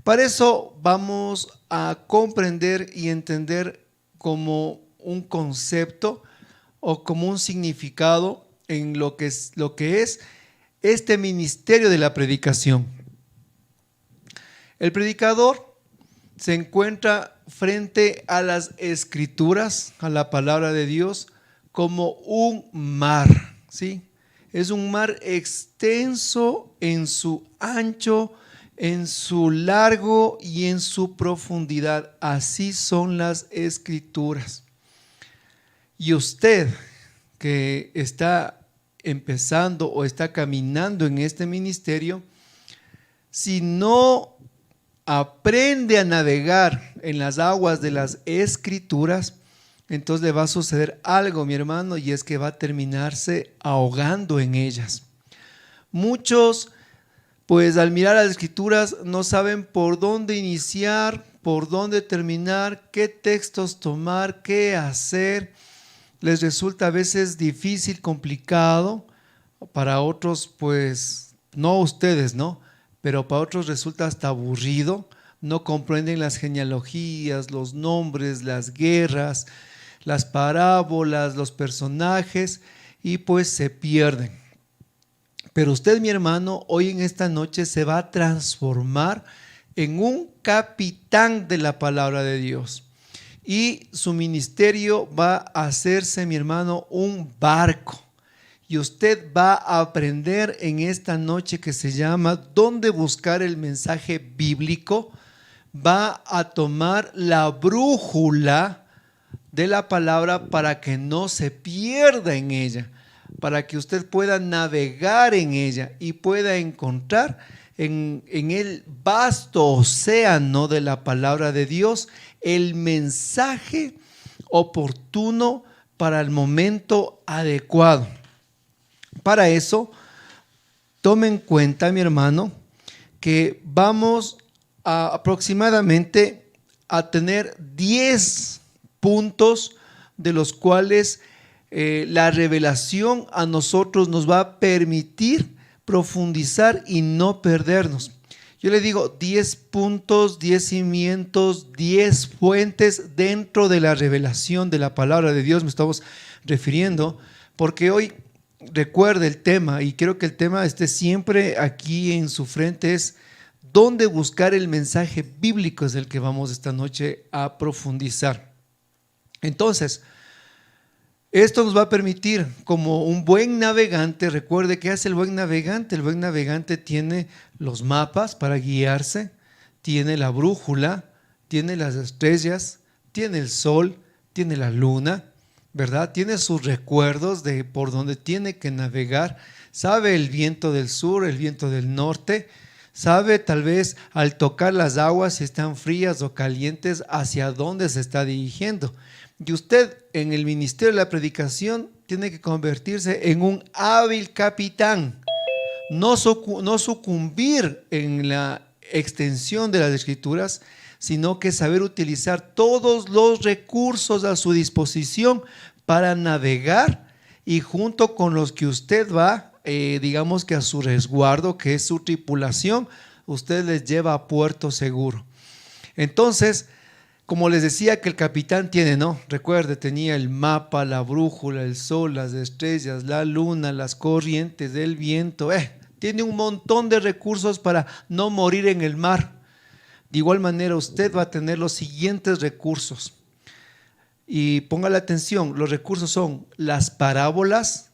Para eso vamos a comprender y entender como un concepto o como un significado en lo que es este ministerio de la predicación. El predicador se encuentra frente a las escrituras, a la palabra de Dios, como un mar, ¿sí? Es un mar extenso en su ancho, en su largo y en su profundidad. Así son las escrituras. Y usted que está empezando o está caminando en este ministerio, si no aprende a navegar en las aguas de las escrituras, entonces le va a suceder algo, mi hermano, y es que va a terminarse ahogando en ellas. Muchos, pues al mirar las escrituras, no saben por dónde iniciar, por dónde terminar, qué textos tomar, qué hacer. Les resulta a veces difícil, complicado. Para otros, pues, no ustedes, ¿no? Pero para otros resulta hasta aburrido. No comprenden las genealogías, los nombres, las guerras, las parábolas, los personajes, y pues se pierden. Pero usted, mi hermano, hoy en esta noche se va a transformar en un capitán de la palabra de Dios. Y su ministerio va a hacerse, mi hermano, un barco. Y usted va a aprender en esta noche que se llama ¿Dónde buscar el mensaje bíblico? Va a tomar la brújula de la palabra para que no se pierda en ella, para que usted pueda navegar en ella y pueda encontrar en el vasto océano de la palabra de Dios el mensaje oportuno para el momento adecuado. Para eso, tome en cuenta, mi hermano, que vamos aproximadamente a tener 10 puntos de los cuales la revelación a nosotros nos va a permitir profundizar y no perdernos. Yo le digo 10 puntos, 10 cimientos, 10 fuentes dentro de la revelación de la palabra de Dios, me estamos refiriendo, porque hoy recuerde el tema, y quiero que el tema esté siempre aquí en su frente, es dónde buscar el mensaje bíblico, es el que vamos esta noche a profundizar. Entonces, esto nos va a permitir, como un buen navegante, recuerde que hace el buen navegante. El buen navegante tiene los mapas para guiarse, tiene la brújula, tiene las estrellas, tiene el sol, tiene la luna, ¿verdad? Tiene sus recuerdos de por dónde tiene que navegar, sabe el viento del sur, el viento del norte, sabe tal vez al tocar las aguas si están frías o calientes hacia dónde se está dirigiendo. Y usted en el ministerio de la predicación tiene que convertirse en un hábil capitán, no sucumbir en la extensión de las escrituras, sino que saber utilizar todos los recursos a su disposición para navegar, y junto con los que usted va, digamos que a su resguardo, que es su tripulación, usted les lleva a puerto seguro. Entonces, como les decía que el capitán tiene, ¿no? Recuerde, tenía el mapa, la brújula, el sol, las estrellas, la luna, las corrientes, el viento. Tiene un montón de recursos para no morir en el mar. De igual manera, usted va a tener los siguientes recursos. Y ponga la atención, los recursos son las parábolas,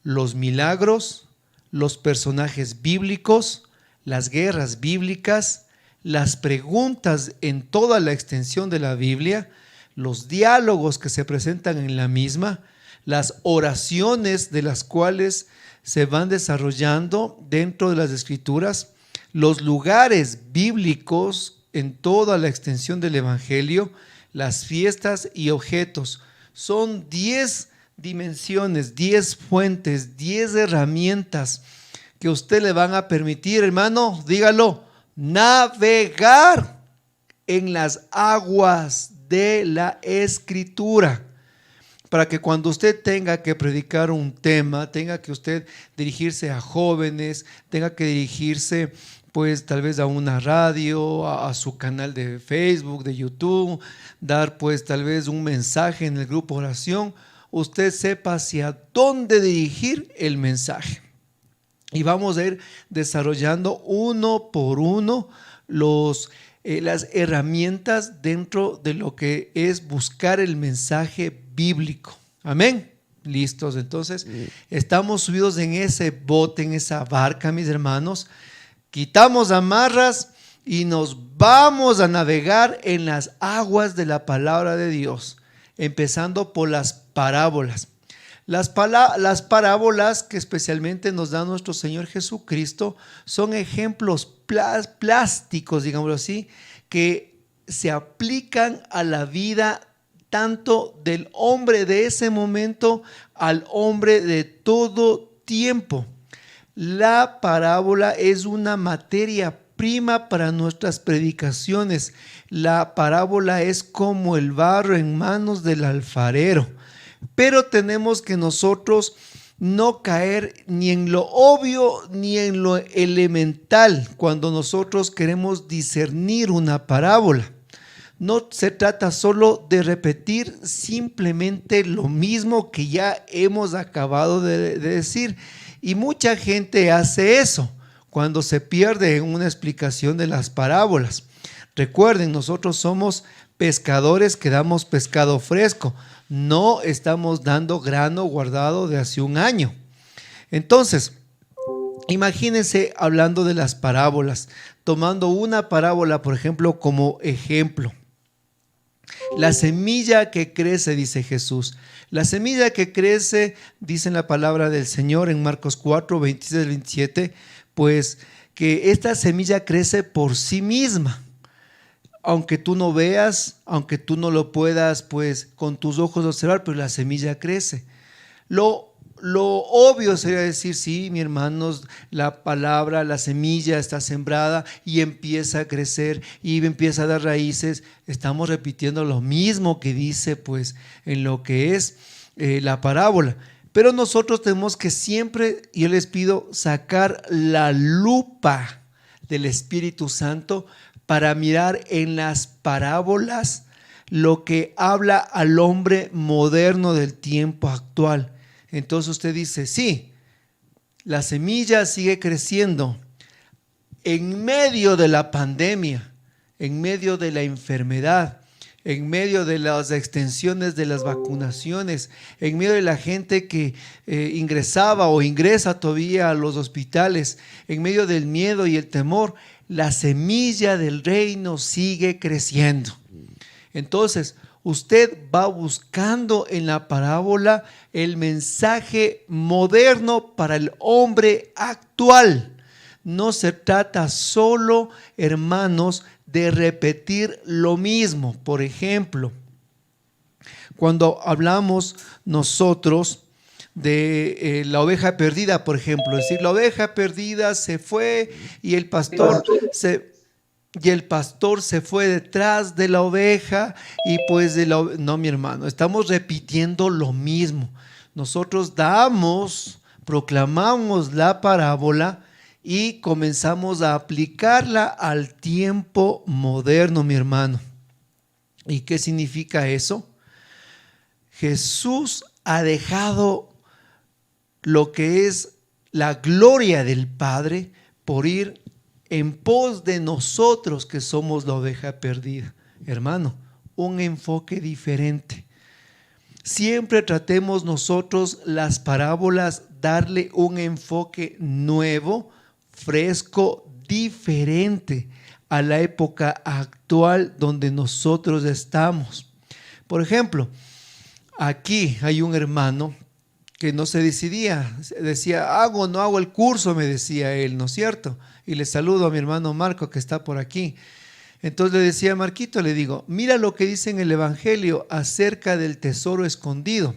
los milagros, los personajes bíblicos, las guerras bíblicas, las preguntas en toda la extensión de la Biblia, los diálogos que se presentan en la misma, las oraciones de las cuales se van desarrollando dentro de las escrituras, los lugares bíblicos en toda la extensión del Evangelio, las fiestas y objetos. Son 10 dimensiones, 10 fuentes, 10 herramientas que a usted le van a permitir, hermano, dígalo, navegar en las aguas de la escritura, para que cuando usted tenga que predicar un tema, tenga que usted dirigirse a jóvenes, tenga que dirigirse pues tal vez a una radio, a su canal de Facebook, de YouTube, dar pues tal vez un mensaje en el grupo oración, usted sepa hacia dónde dirigir el mensaje. Y vamos a ir desarrollando uno por uno las herramientas dentro de lo que es buscar el mensaje bíblico. Amén. Listos. Entonces, estamos subidos en ese bote, en esa barca, mis hermanos. Quitamos amarras y nos vamos a navegar en las aguas de la palabra de Dios, empezando por las parábolas. Las parábolas que especialmente nos da nuestro Señor Jesucristo son ejemplos plásticos, digámoslo así, que se aplican a la vida tanto del hombre de ese momento al hombre de todo tiempo. La parábola es una materia prima para nuestras predicaciones. La parábola es como el barro en manos del alfarero. Pero tenemos que nosotros no caer ni en lo obvio ni en lo elemental cuando nosotros queremos discernir una parábola. No se trata solo de repetir simplemente lo mismo que ya hemos acabado de decir. Y mucha gente hace eso cuando se pierde en una explicación de las parábolas. Recuerden, nosotros somos pescadores que damos pescado fresco. No estamos dando grano guardado de hace un año. Entonces, imagínense hablando de las parábolas, tomando una parábola, por ejemplo, como ejemplo. La semilla que crece, dice Jesús. La semilla que crece, dice en la palabra del Señor en Marcos 4, 26, 27, pues que esta semilla crece por sí misma. Aunque tú no veas, aunque tú no lo puedas pues con tus ojos observar, pero la semilla crece. Lo obvio sería decir, sí, mi hermanos, la palabra, la semilla está sembrada y empieza a crecer y empieza a dar raíces. Estamos repitiendo lo mismo que dice pues en lo que es la parábola. Pero nosotros tenemos que siempre, yo les pido, sacar la lupa del Espíritu Santo para mirar en las parábolas lo que habla al hombre moderno del tiempo actual. Entonces usted dice, sí, la semilla sigue creciendo en medio de la pandemia, en medio de la enfermedad, en medio de las extensiones de las vacunaciones, en medio de la gente que ingresaba o ingresa todavía a los hospitales, en medio del miedo y el temor. La semilla del reino sigue creciendo. Entonces, usted va buscando en la parábola el mensaje moderno para el hombre actual. No se trata solo, hermanos, de repetir lo mismo. Por ejemplo, cuando hablamos nosotros de la oveja perdida, por ejemplo, es decir, la oveja perdida se fue y el pastor se fue detrás de la oveja y pues no, mi hermano, estamos repitiendo lo mismo. Nosotros proclamamos la parábola y comenzamos a aplicarla al tiempo moderno, mi hermano. ¿Y qué significa eso? Jesús ha dejado lo que es la gloria del Padre por ir en pos de nosotros que somos la oveja perdida. Hermano, un enfoque diferente. Siempre tratemos nosotros las parábolas darle un enfoque nuevo, fresco, diferente a la época actual donde nosotros estamos. Por ejemplo, aquí hay un hermano que no se decidía, decía, ¿hago o no hago el curso? Me decía él, ¿no es cierto? Y le saludo a mi hermano Marco que está por aquí. Entonces le decía a Marquito, le digo, mira lo que dice en el Evangelio acerca del tesoro escondido,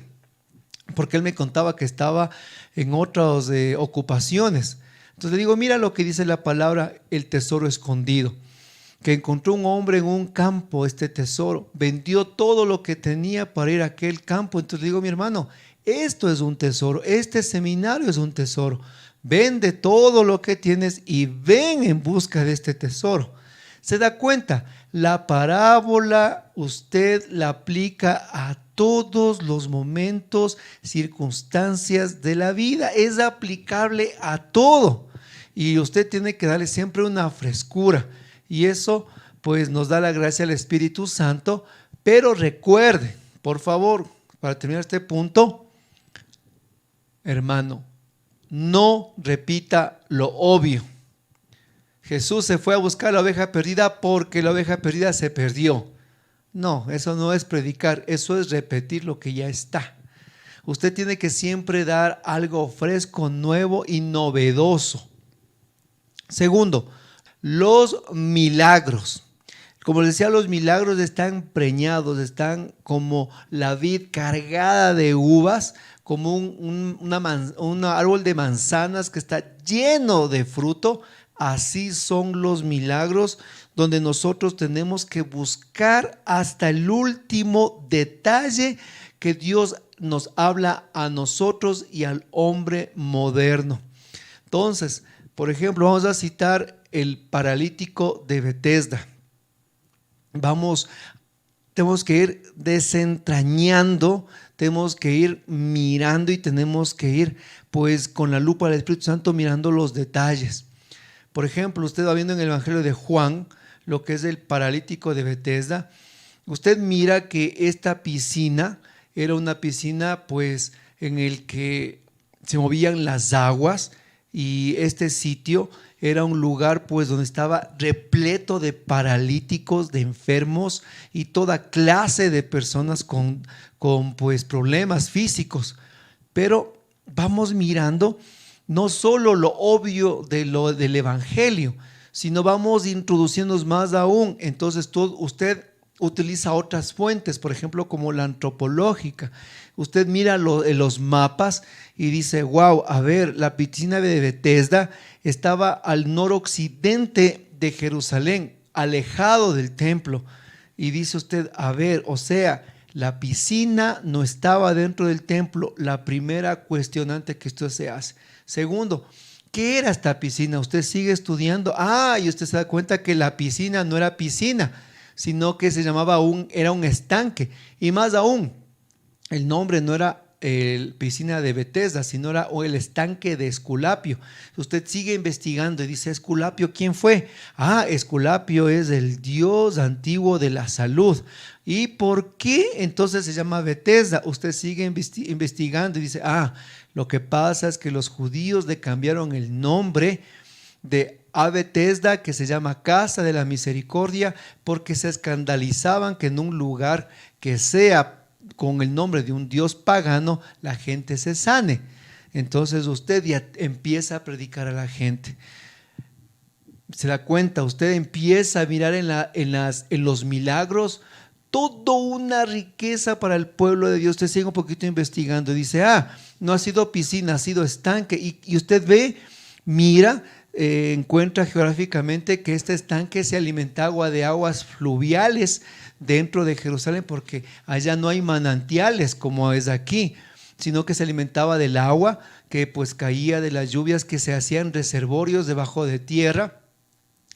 porque él me contaba que estaba en otras ocupaciones. Entonces le digo, mira lo que dice la palabra, el tesoro escondido, que encontró un hombre en un campo este tesoro, vendió todo lo que tenía para ir a aquel campo. Entonces le digo, mi hermano, esto es un tesoro, este seminario es un tesoro. vende todo lo que tienes y ven en busca de este tesoro. ¿Se da cuenta? La parábola usted la aplica a todos los momentos, circunstancias de la vida. Es aplicable a todo. Y usted tiene que darle siempre una frescura. Y eso pues nos da la gracia al Espíritu Santo. Pero recuerde, por favor, para terminar este punto, hermano, no repita lo obvio. Jesús se fue a buscar la oveja perdida porque la oveja perdida se perdió. No, eso no es predicar, eso es repetir lo que ya está. Usted tiene que siempre dar algo fresco, nuevo y novedoso. Segundo, los milagros. Como les decía, los milagros están preñados, están como la vid cargada de uvas, como un árbol de manzanas que está lleno de fruto. Así son los milagros, donde nosotros tenemos que buscar hasta el último detalle que Dios nos habla a nosotros y al hombre moderno. Entonces, por ejemplo, vamos a citar el paralítico de Betesda. Tenemos que ir desentrañando, tenemos que ir mirando y tenemos que ir pues con la lupa del Espíritu Santo mirando los detalles. Por ejemplo, usted va viendo en el Evangelio de Juan lo que es el paralítico de Betesda. Usted mira que esta piscina era una piscina pues en el que se movían las aguas, y este sitio era un lugar pues donde estaba repleto de paralíticos, de enfermos y toda clase de personas con pues problemas físicos. Pero vamos mirando no solo lo obvio del Evangelio, sino vamos introduciéndonos más aún. Entonces usted utiliza otras fuentes, por ejemplo, como la antropológica. Usted mira los mapas y dice, wow, a ver, la piscina de Betesda estaba al noroccidente de Jerusalén, alejado del templo. Y dice usted, a ver, o sea, la piscina no estaba dentro del templo. La primera cuestionante que usted se hace. Segundo, ¿qué era esta piscina? Usted sigue estudiando. Y usted se da cuenta que la piscina no era piscina, sino que se llamaba era un estanque. Y más aún, el nombre no era piscina de Betesda, sino era el estanque de Esculapio. Usted sigue investigando y dice, ¿Esculapio quién fue? Esculapio es el dios antiguo de la salud. ¿Y por qué entonces se llama Betesda? Usted sigue investigando y dice, lo que pasa es que los judíos le cambiaron el nombre de Betesda, que se llama Casa de la Misericordia, porque se escandalizaban que en un lugar que sea con el nombre de un dios pagano, la gente se sane. Entonces usted ya empieza a predicar a la gente. Se da cuenta, usted empieza a mirar en los milagros toda una riqueza para el pueblo de Dios. Usted sigue un poquito investigando y dice, no ha sido piscina, ha sido estanque. Y usted ve, mira, encuentra geográficamente que este estanque se alimentaba de aguas fluviales dentro de Jerusalén, porque allá no hay manantiales como es aquí, sino que se alimentaba del agua que pues caía de las lluvias, que se hacían reservorios debajo de tierra.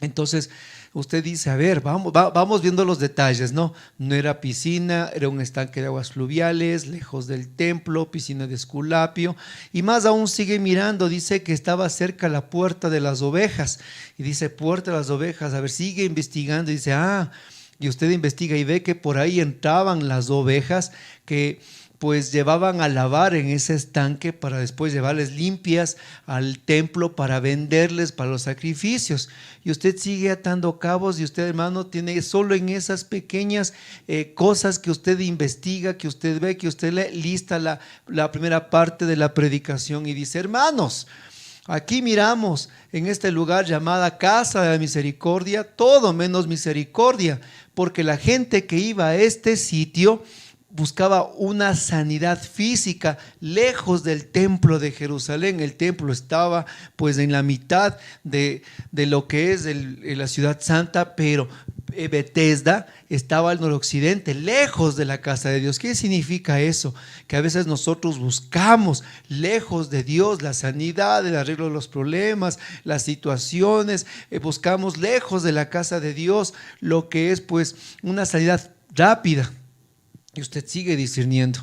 Entonces usted dice, a ver, vamos viendo los detalles, ¿no? No era piscina, era un estanque de aguas fluviales, lejos del templo, piscina de Esculapio. Y más aún sigue mirando, dice que estaba cerca la puerta de las ovejas. Y dice, puerta de las ovejas, a ver, sigue investigando y dice, y usted investiga y ve que por ahí entraban las ovejas que pues llevaban a lavar en ese estanque para después llevarles limpias al templo para venderles para los sacrificios. Y usted sigue atando cabos y usted, hermano, tiene solo en esas pequeñas cosas que usted investiga, que usted ve, que usted lee, lista la primera parte de la predicación y dice, hermanos, aquí miramos en este lugar llamada Casa de la Misericordia, todo menos misericordia, porque la gente que iba a este sitio buscaba una sanidad física lejos del templo de Jerusalén. El templo estaba pues en la mitad de lo que es la ciudad santa, pero Betesda estaba al noroccidente, lejos de la casa de Dios. ¿Qué significa eso? Que a veces nosotros buscamos lejos de Dios la sanidad, el arreglo de los problemas, las situaciones, buscamos lejos de la casa de Dios lo que es pues una sanidad rápida. Y usted sigue discerniendo.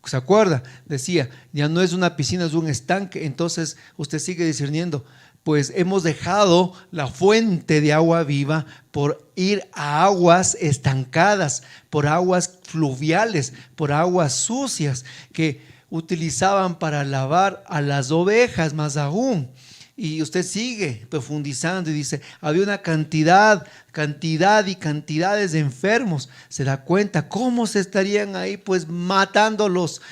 ¿Se acuerda? Decía, ya no es una piscina, es un estanque. Entonces usted sigue discerniendo. Pues hemos dejado la fuente de agua viva por ir a aguas estancadas, por aguas fluviales, por aguas sucias que utilizaban para lavar a las ovejas más aún. Y usted sigue profundizando y dice, había una cantidad y cantidades de enfermos. Se da cuenta cómo se estarían ahí pues matándolos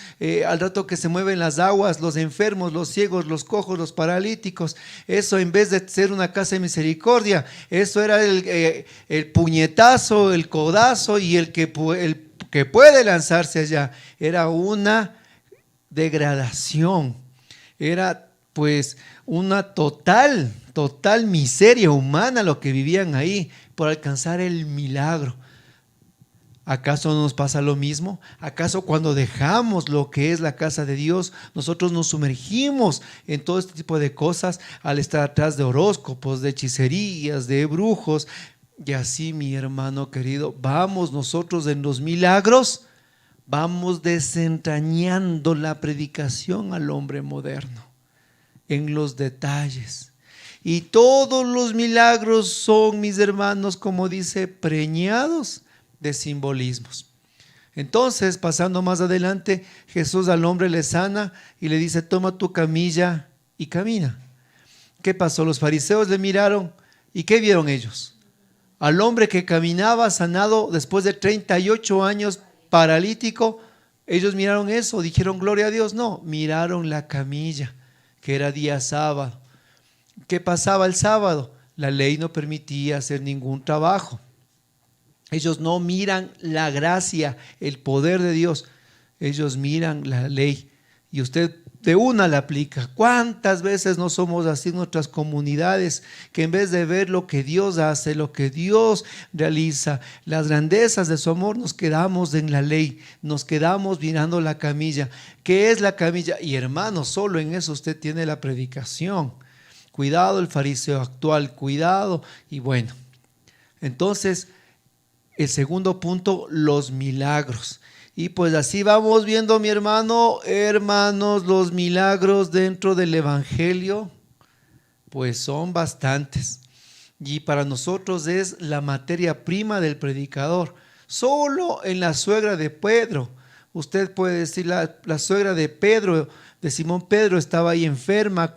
al rato que se mueven las aguas, los enfermos, los ciegos, los cojos, los paralíticos. Eso en vez de ser una casa de misericordia, eso era el puñetazo, el codazo y el que puede lanzarse allá. Era una degradación, era pues una total miseria humana lo que vivían ahí por alcanzar el milagro. ¿Acaso no nos pasa lo mismo? ¿Acaso cuando dejamos lo que es la casa de Dios, nosotros nos sumergimos en todo este tipo de cosas al estar atrás de horóscopos, de hechicerías, de brujos? Y así, mi hermano querido, vamos nosotros en los milagros, vamos desentrañando la predicación al hombre moderno en los detalles. Y todos los milagros son, mis hermanos, como dice, preñados de simbolismos. Entonces, pasando más adelante, Jesús al hombre le sana y le dice, toma tu camilla y camina. ¿Qué pasó? Los fariseos le miraron y ¿qué vieron ellos? Al hombre que caminaba sanado después de 38 años paralítico. Ellos miraron eso, dijeron gloria a Dios. No, miraron la camilla, que era día sábado. ¿Qué pasaba el sábado? La ley no permitía hacer ningún trabajo. Ellos no miran la gracia, el poder de Dios. Ellos miran la ley y usted de una la aplica. ¿Cuántas veces no somos así en nuestras comunidades, que en vez de ver lo que Dios hace, lo que Dios realiza, las grandezas de su amor, nos quedamos en la ley, nos quedamos mirando la camilla? ¿Qué es la camilla? Y hermano, solo en eso usted tiene la predicación. Cuidado el fariseo actual, cuidado. Y bueno, entonces el segundo punto, los milagros. Y pues así vamos viendo, mi hermanos, los milagros dentro del Evangelio, pues son bastantes. Y para nosotros es la materia prima del predicador. Solo en la suegra de Pedro, usted puede decir, la suegra de Pedro, de Simón Pedro, estaba ahí enferma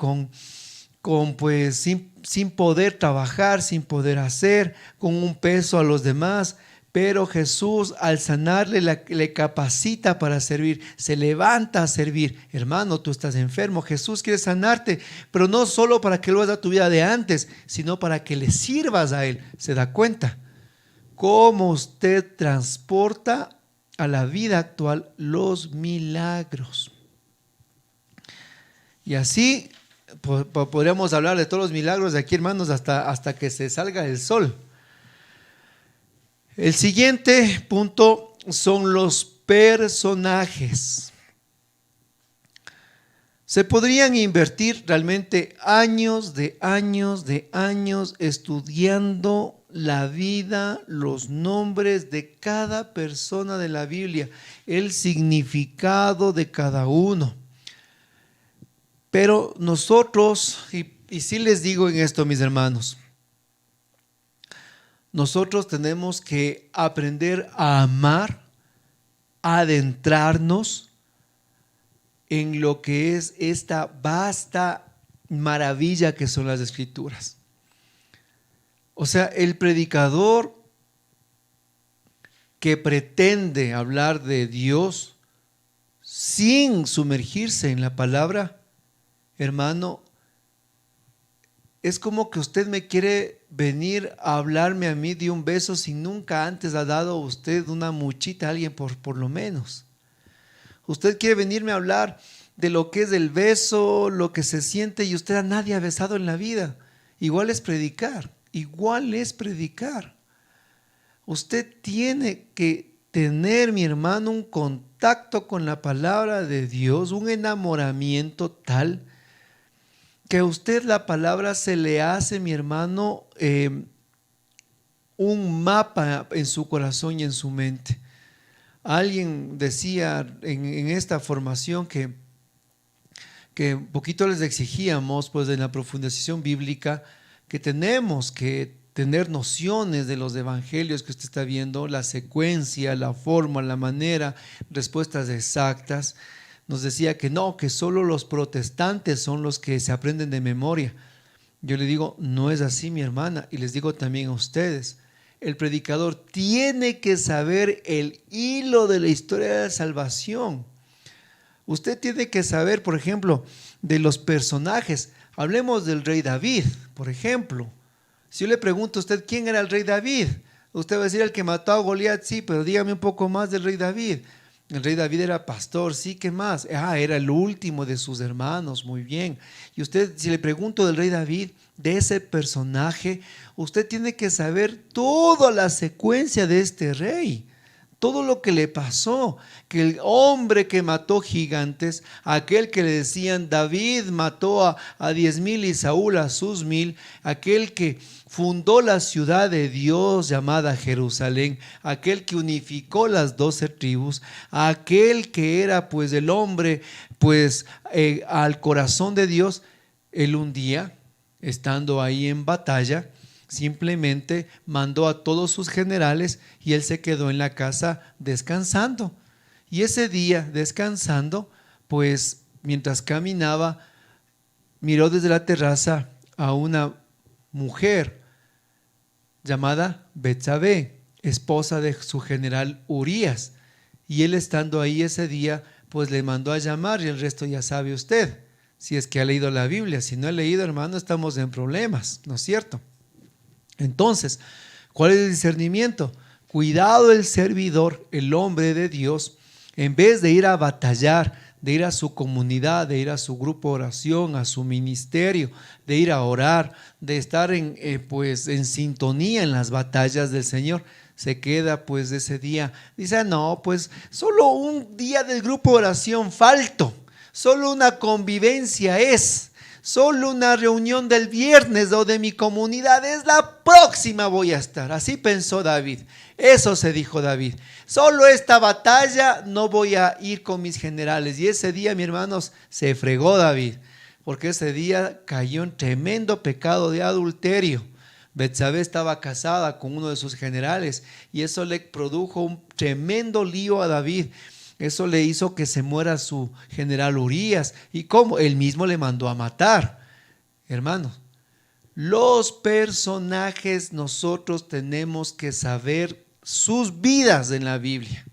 pues sin poder trabajar, sin poder hacer, con un peso a los demás. Pero Jesús al sanarle le capacita para servir, se levanta a servir. Hermano, tú estás enfermo, Jesús quiere sanarte, pero no solo para que lo hagas a tu vida de antes, sino para que le sirvas a Él. ¿Se da cuenta? Cómo usted transporta a la vida actual los milagros. Y así podríamos hablar de todos los milagros de aquí, hermanos, hasta que se salga el sol. El siguiente punto son los personajes. Se podrían invertir realmente años estudiando la vida, los nombres de cada persona de la Biblia, el significado de cada uno. Pero nosotros, y sí les digo en esto, mis hermanos, nosotros tenemos que aprender a amar, a adentrarnos en lo que es esta vasta maravilla que son las Escrituras. O sea, el predicador que pretende hablar de Dios sin sumergirse en la palabra, hermano, es como que usted me quiere venir a hablarme a mí de un beso si nunca antes ha dado usted una muchita a alguien por lo menos. Usted quiere venirme a hablar de lo que es el beso, lo que se siente, y usted a nadie ha besado en la vida. Igual es predicar. Usted tiene que tener, mi hermano, un contacto con la palabra de Dios, un enamoramiento tal que a usted la palabra se le hace, mi hermano, un mapa en su corazón y en su mente. Alguien decía en esta formación que un poquito les exigíamos, pues, en la profundización bíblica, que tenemos que tener nociones de los evangelios que usted está viendo, la secuencia, la forma, la manera, respuestas exactas. Nos decía que no, que solo los protestantes son los que se aprenden de memoria. Yo le digo, no es así, mi hermana, y les digo también a ustedes. El predicador tiene que saber el hilo de la historia de la salvación. Usted tiene que saber, por ejemplo, de los personajes. Hablemos del rey David, por ejemplo. Si yo le pregunto a usted quién era el rey David, usted va a decir el que mató a Goliat, sí, pero dígame un poco más del rey David. El rey David era pastor, sí, ¿qué más? Era el último de sus hermanos, muy bien. Y usted, si le pregunto del rey David, de ese personaje, usted tiene que saber toda la secuencia de este rey. Todo lo que le pasó, que el hombre que mató gigantes, aquel que le decían David mató a 10,000 y Saúl a sus 1,000, aquel que fundó la ciudad de Dios llamada Jerusalén, aquel que unificó las 12 tribus, aquel que era pues el hombre pues al corazón de Dios. Él un día, estando ahí en batalla, simplemente mandó a todos sus generales y él se quedó en la casa descansando. Y ese día descansando, pues mientras caminaba, miró desde la terraza a una mujer llamada Betsabé, esposa de su general Urías. Y él estando ahí ese día, pues le mandó a llamar, y el resto ya sabe usted, si es que ha leído la Biblia. Si no ha leído, hermano, estamos en problemas, ¿no es cierto? Entonces, ¿cuál es el discernimiento? Cuidado el servidor, el hombre de Dios, en vez de ir a batallar, de ir a su comunidad, de ir a su grupo de oración, a su ministerio, de ir a orar, de estar en sintonía en las batallas del Señor, se queda pues ese día, dice, no, pues solo un día del grupo de oración falto, solo una convivencia es, solo una reunión del viernes o de mi comunidad es la próxima voy a estar. Así pensó David. Eso se dijo David. Solo esta batalla no voy a ir con mis generales. Y ese día, mis hermanos, se fregó David, porque ese día cayó en tremendo pecado de adulterio. Betsabé estaba casada con uno de sus generales y eso le produjo un tremendo lío a David. Eso le hizo que se muera su general Urías. ¿Y cómo? Él mismo le mandó a matar. Hermanos, los personajes nosotros tenemos que saber sus vidas en la Biblia.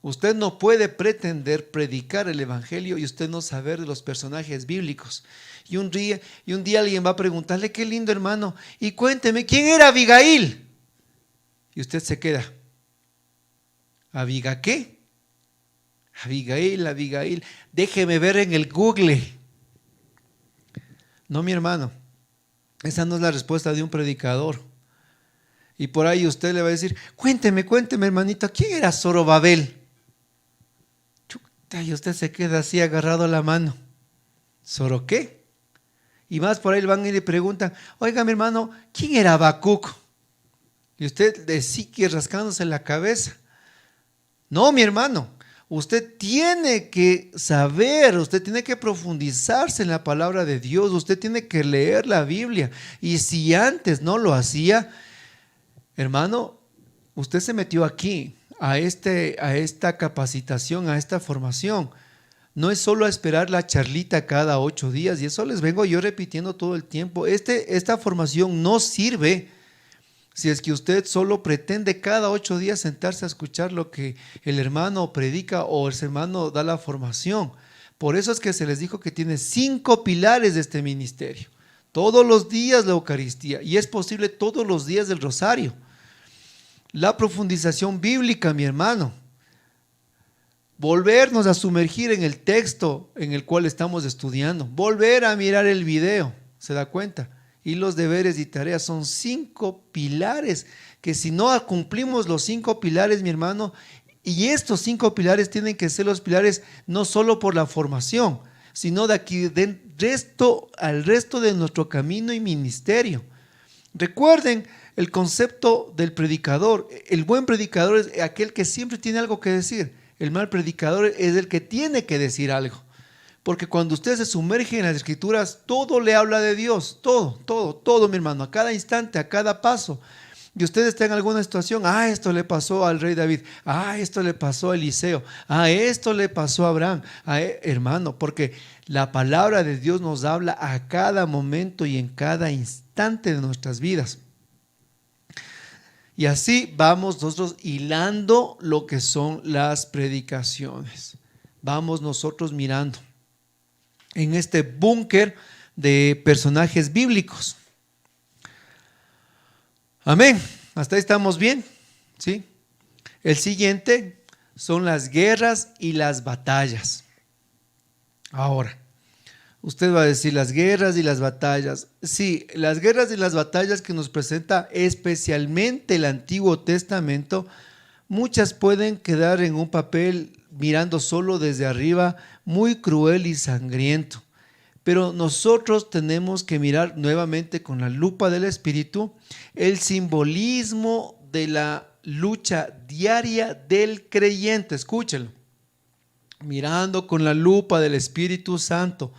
Usted no puede pretender predicar el evangelio y usted no saber de los personajes bíblicos. Y un día alguien va a preguntarle, qué lindo hermano, y cuénteme, ¿quién era Abigail? Y usted se queda, ¿Abiga qué? Abigail, déjeme ver en el Google. No, mi hermano, esa no es la respuesta de un predicador. Y por ahí usted le va a decir, cuénteme hermanito, ¿quién era Zorobabel? Chuta, y usted se queda así agarrado a la mano. ¿Zoro qué? Y más por ahí van y le preguntan, oiga mi hermano, ¿quién era Habacuc? Y usted le sigue rascándose la cabeza. No, mi hermano, usted tiene que saber, usted tiene que profundizarse en la palabra de Dios, usted tiene que leer la Biblia. Y si antes no lo hacía, hermano, usted se metió aquí, a esta capacitación, a esta formación. No es solo a esperar la charlita cada 8 días, y eso les vengo yo repitiendo todo el tiempo. Esta formación no sirve si es que usted solo pretende cada 8 días sentarse a escuchar lo que el hermano predica o el hermano da la formación. Por eso es que se les dijo que tiene 5 pilares de este ministerio. Todos los días la Eucaristía, y es posible todos los días del Rosario. La profundización bíblica, mi hermano. Volvernos a sumergir en el texto en el cual estamos estudiando. Volver a mirar el video, ¿se da cuenta? y los deberes y tareas. Son 5 pilares que si no cumplimos los 5 pilares, mi hermano, y estos 5 pilares tienen que ser los pilares no solo por la formación, sino de aquí al resto de nuestro camino y ministerio. Recuerden el concepto del predicador. El buen predicador es aquel que siempre tiene algo que decir. El mal predicador es el que tiene que decir algo. Porque cuando usted se sumerge en las escrituras, todo le habla de Dios. Todo, mi hermano. A cada instante, a cada paso. Y usted está en alguna situación, esto le pasó al rey David, esto le pasó a Eliseo, esto le pasó a Abraham, hermano, porque la palabra de Dios nos habla a cada momento y en cada instante de nuestras vidas. Y así vamos nosotros hilando lo que son las predicaciones. Vamos nosotros mirando en este búnker de personajes bíblicos. Amén. Hasta ahí estamos bien. ¿Sí? El siguiente son las guerras y las batallas. Ahora, usted va a decir las guerras y las batallas. Sí, las guerras y las batallas que nos presenta especialmente el Antiguo Testamento, muchas pueden quedar en un papel mirando solo desde arriba, muy cruel y sangriento. Pero nosotros tenemos que mirar nuevamente con la lupa del Espíritu el simbolismo de la lucha diaria del creyente. Escúchenlo. Mirando con la lupa del Espíritu Santo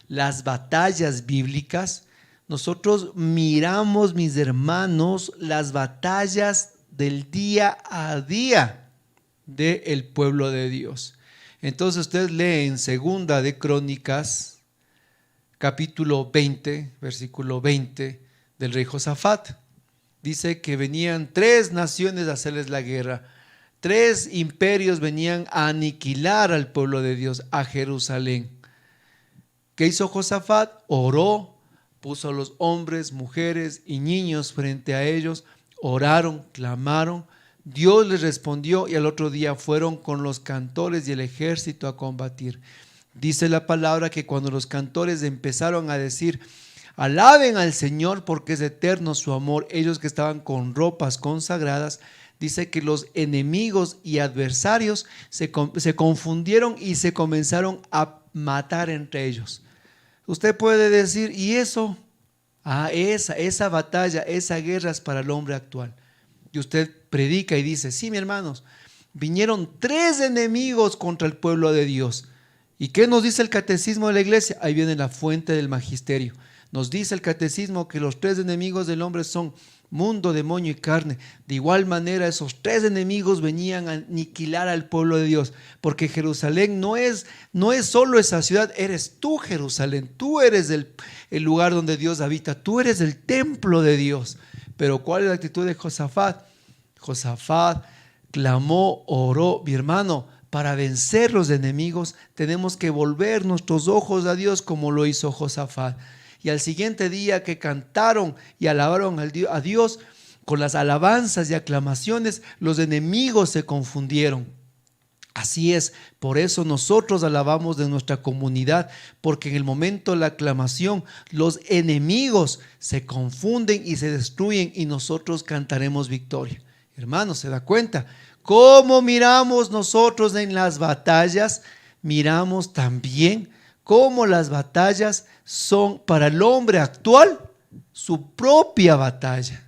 las batallas bíblicas, nosotros miramos, mis hermanos, las batallas del día a día del pueblo de Dios. Entonces usted lee en Segunda de Crónicas, capítulo 20, versículo 20 del rey Josafat. Dice que venían 3 naciones a hacerles la guerra. 3 imperios venían a aniquilar al pueblo de Dios, a Jerusalén. ¿Qué hizo Josafat? Oró, puso a los hombres, mujeres y niños frente a ellos, oraron, clamaron. Dios les respondió y al otro día fueron con los cantores y el ejército a combatir. Dice la palabra que cuando los cantores empezaron a decir, alaben al Señor porque es eterno su amor, ellos que estaban con ropas consagradas, dice que los enemigos y adversarios se confundieron y se comenzaron a matar entre ellos. Usted puede decir, ¿y eso? Esa batalla, esa guerra es para el hombre actual. Y usted predica y dice, sí, mis hermanos, vinieron 3 enemigos contra el pueblo de Dios. ¿Y qué nos dice el catecismo de la iglesia? Ahí viene la fuente del magisterio. Nos dice el catecismo que los 3 enemigos del hombre son mundo, demonio y carne. De igual manera, esos 3 enemigos venían a aniquilar al pueblo de Dios, porque Jerusalén no es solo esa ciudad, eres tú, Jerusalén. Tú eres el lugar donde Dios habita, tú eres el templo de Dios. Pero ¿cuál es la actitud de Josafat? Josafat clamó, oró, mi hermano. Para vencer los enemigos tenemos que volver nuestros ojos a Dios como lo hizo Josafat. Y al siguiente día que cantaron y alabaron a Dios con las alabanzas y aclamaciones, los enemigos se confundieron. Así es, por eso nosotros alabamos de nuestra comunidad, porque en el momento de la aclamación los enemigos se confunden y se destruyen y nosotros cantaremos victoria. Hermanos, ¿se da cuenta? ¿Cómo miramos nosotros en las batallas? Miramos también cómo las batallas son para el hombre actual su propia batalla.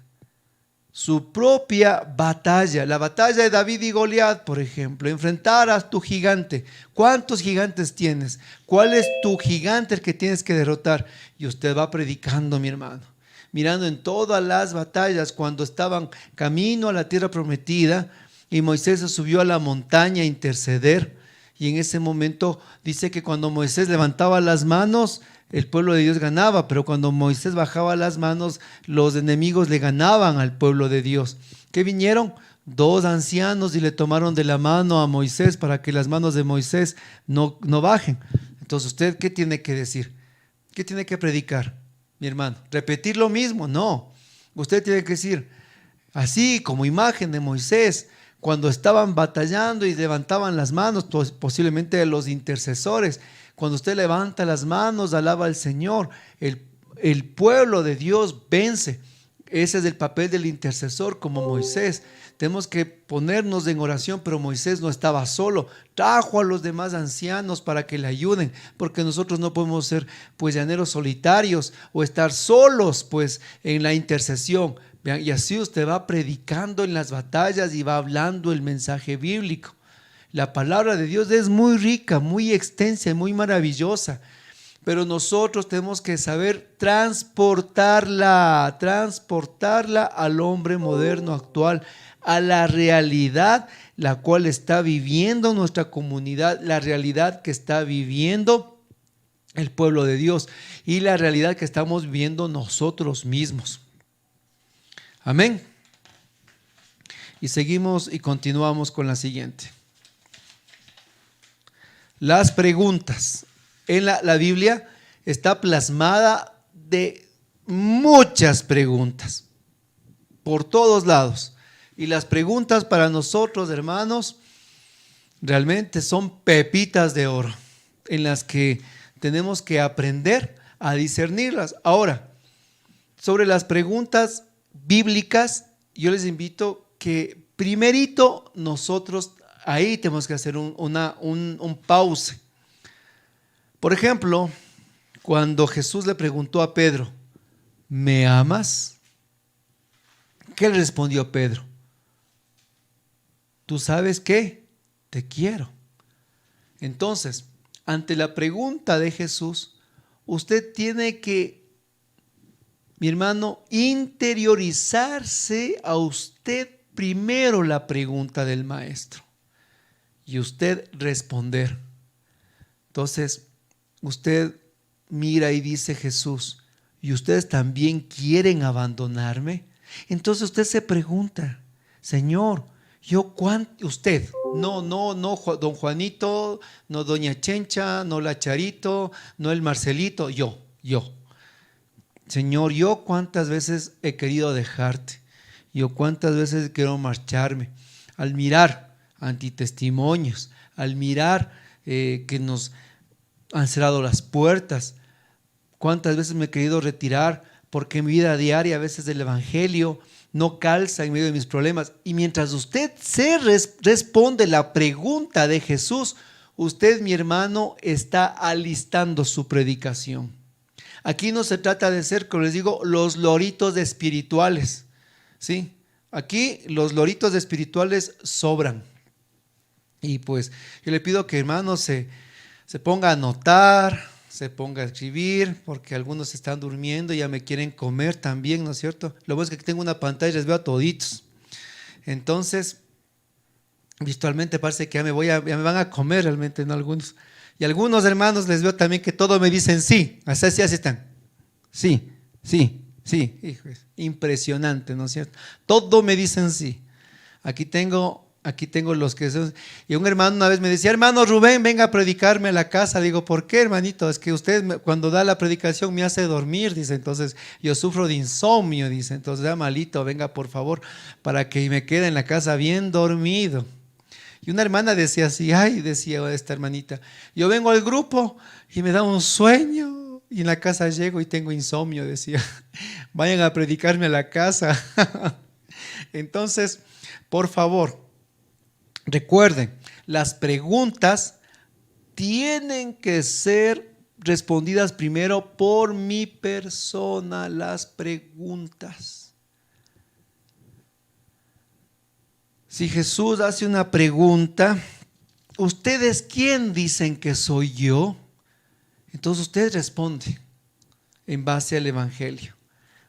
Su propia batalla. La batalla de David y Goliat, por ejemplo. Enfrentar a tu gigante. ¿Cuántos gigantes tienes? ¿Cuál es tu gigante el que tienes que derrotar? Y usted va predicando, mi hermano. Mirando en todas las batallas cuando estaban camino a la tierra prometida. Y Moisés se subió a la montaña a interceder. Y en ese momento dice que cuando Moisés levantaba las manos, el pueblo de Dios ganaba. Pero cuando Moisés bajaba las manos, los enemigos le ganaban al pueblo de Dios. ¿Qué vinieron? 2 ancianos y le tomaron de la mano a Moisés para que las manos de Moisés no bajen. Entonces, ¿usted qué tiene que decir? ¿Qué tiene que predicar, mi hermano? ¿Repetir lo mismo? No. Usted tiene que decir, así como imagen de Moisés, cuando estaban batallando y levantaban las manos, posiblemente los intercesores, cuando usted levanta las manos, alaba al Señor, el pueblo de Dios vence. Ese es el papel del intercesor, como Moisés. Tenemos que ponernos en oración, pero Moisés no estaba solo. Trajo a los demás ancianos para que le ayuden, porque nosotros no podemos ser pues llaneros solitarios o estar solos pues en la intercesión. Vean, y así usted va predicando en las batallas y va hablando el mensaje bíblico. La palabra de Dios es muy rica, muy extensa y muy maravillosa. Pero nosotros tenemos que saber transportarla al hombre moderno actual, a la realidad la cual está viviendo nuestra comunidad, la realidad que está viviendo el pueblo de Dios y la realidad que estamos viviendo nosotros mismos. Amén. Y seguimos y continuamos con la siguiente. Las preguntas. En la Biblia está plasmada de muchas preguntas por todos lados. Y las preguntas para nosotros, hermanos, realmente son pepitas de oro en las que tenemos que aprender a discernirlas. Ahora, sobre las preguntas bíblicas, yo les invito que primerito nosotros ahí tenemos que hacer un pause. Por ejemplo, cuando Jesús le preguntó a Pedro, ¿me amas? ¿Qué le respondió Pedro? ¿Tú sabes qué? Te quiero. Entonces, ante la pregunta de Jesús, usted tiene que, mi hermano, interiorizarse a usted primero la pregunta del maestro y usted responder. Entonces, usted mira y dice Jesús, ¿y ustedes también quieren abandonarme? Entonces usted se pregunta, Señor, usted, no don Juanito, no doña Chencha, no la Charito, no el Marcelito, yo. Señor, yo cuántas veces he querido dejarte, yo cuántas veces quiero marcharme, al mirar antitestimonios, al mirar que nos han cerrado las puertas. Cuántas veces me he querido retirar porque mi vida diaria a veces del evangelio no calza en medio de mis problemas. Y mientras usted responde la pregunta de Jesús, usted, mi hermano, está alistando su predicación. Aquí no se trata de ser, como les digo, los loritos espirituales, ¿sí? Aquí los loritos espirituales sobran. Y pues yo le pido que, hermanos, se ponga a anotar, se ponga a escribir, porque algunos están durmiendo y ya me quieren comer también, ¿no es cierto? Lo bueno es que aquí tengo una pantalla y les veo a toditos. Entonces, virtualmente parece que ya me van a comer realmente, ¿no? Algunos. Y algunos hermanos les veo también que todos me dicen sí, así están. Sí. Hijo, es impresionante, ¿no es cierto? Todo me dicen sí. Aquí tengo los que son. Y un hermano una vez me decía, hermano Rubén, venga a predicarme a la casa. Digo, ¿por qué, hermanito? Es que usted cuando da la predicación me hace dormir, dice. Entonces yo sufro de insomnio, dice. Entonces ya malito, venga por favor, para que me quede en la casa bien dormido. Y una hermana decía así, decía esta hermanita, yo vengo al grupo y me da un sueño y en la casa llego y tengo insomnio, decía. Vayan a predicarme a la casa. Entonces, por favor, recuerden, las preguntas tienen que ser respondidas primero por mi persona, las preguntas. Si Jesús hace una pregunta, ¿ustedes quién dicen que soy yo? Entonces usted responde en base al evangelio.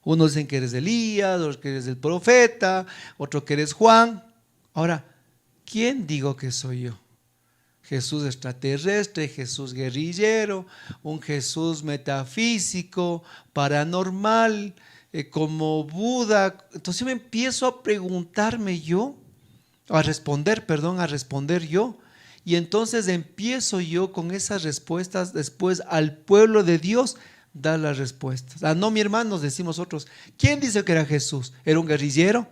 Unos dicen que eres Elías, otros que eres el profeta, otro que eres Juan. Ahora, ¿quién digo que soy yo? Jesús extraterrestre, Jesús guerrillero, un Jesús metafísico, paranormal, como Buda. Entonces yo me empiezo a preguntarme yo, a responder yo. Y entonces empiezo yo con esas respuestas después al pueblo de Dios dar las respuestas. No, mi hermano, decimos otros. ¿Quién dice que era Jesús? ¿Era un guerrillero?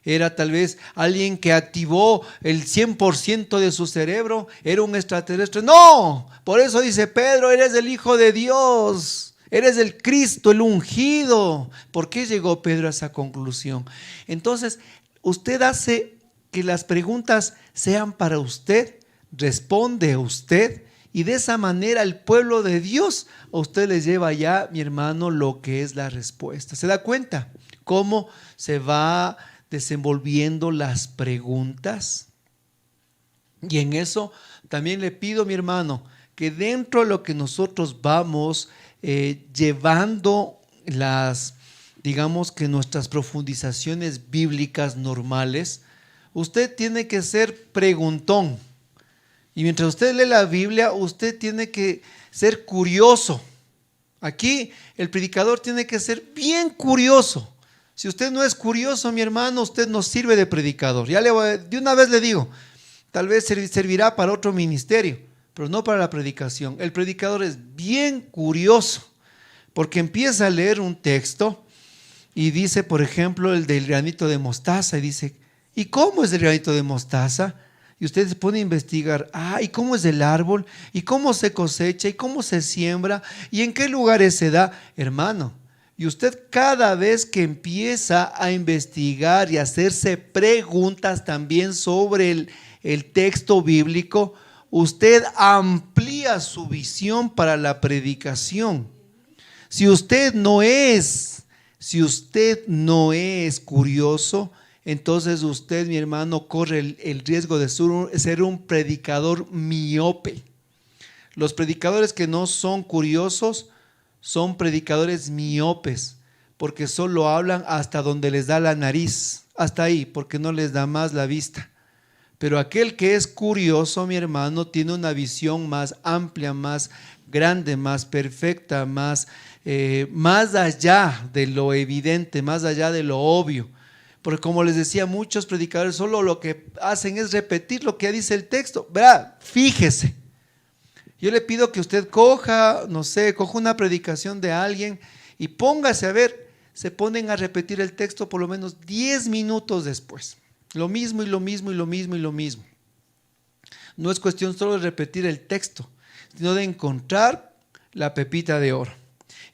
¿Era tal vez alguien que activó el 100% de su cerebro? ¿Era un extraterrestre? No, por eso dice Pedro, eres el Hijo de Dios. Eres el Cristo, el ungido. ¿Por qué llegó Pedro a esa conclusión? Entonces, usted hace que las preguntas sean para usted, responde usted, y de esa manera el pueblo de Dios a usted le lleva ya, mi hermano, lo que es la respuesta. ¿Se da cuenta cómo se va desenvolviendo las preguntas? Y en eso también le pido, mi hermano, que dentro de lo que nosotros vamos llevando digamos que nuestras profundizaciones bíblicas normales, usted tiene que ser preguntón. Y mientras usted lee la Biblia, usted tiene que ser curioso. Aquí el predicador tiene que ser bien curioso. Si usted no es curioso, mi hermano, usted no sirve de predicador. De una vez le digo, tal vez servirá para otro ministerio, pero no para la predicación. El predicador es bien curioso, porque empieza a leer un texto y dice, por ejemplo, el del granito de mostaza, y dice, ¿y cómo es el granito de mostaza? Y usted se pone a investigar, ¿y cómo es el árbol? ¿Y cómo se cosecha? ¿Y cómo se siembra? ¿Y en qué lugares se da? Hermano, y usted cada vez que empieza a investigar y a hacerse preguntas también sobre el texto bíblico, usted amplía su visión para la predicación. Si usted no es curioso, entonces usted, mi hermano, corre el riesgo de ser un predicador miope. Los predicadores que no son curiosos son predicadores miopes, porque solo hablan hasta donde les da la nariz, hasta ahí, porque no les da más la vista. Pero aquel que es curioso, mi hermano, tiene una visión más amplia, más grande, más perfecta, más allá de lo evidente, más allá de lo obvio. Porque como les decía, muchos predicadores solo lo que hacen es repetir lo que dice el texto. Verá, fíjese. Yo le pido que usted coja una predicación de alguien y póngase a ver, se ponen a repetir el texto por lo menos 10 minutos después. Lo mismo y lo mismo y lo mismo y lo mismo. No es cuestión solo de repetir el texto, sino de encontrar la pepita de oro.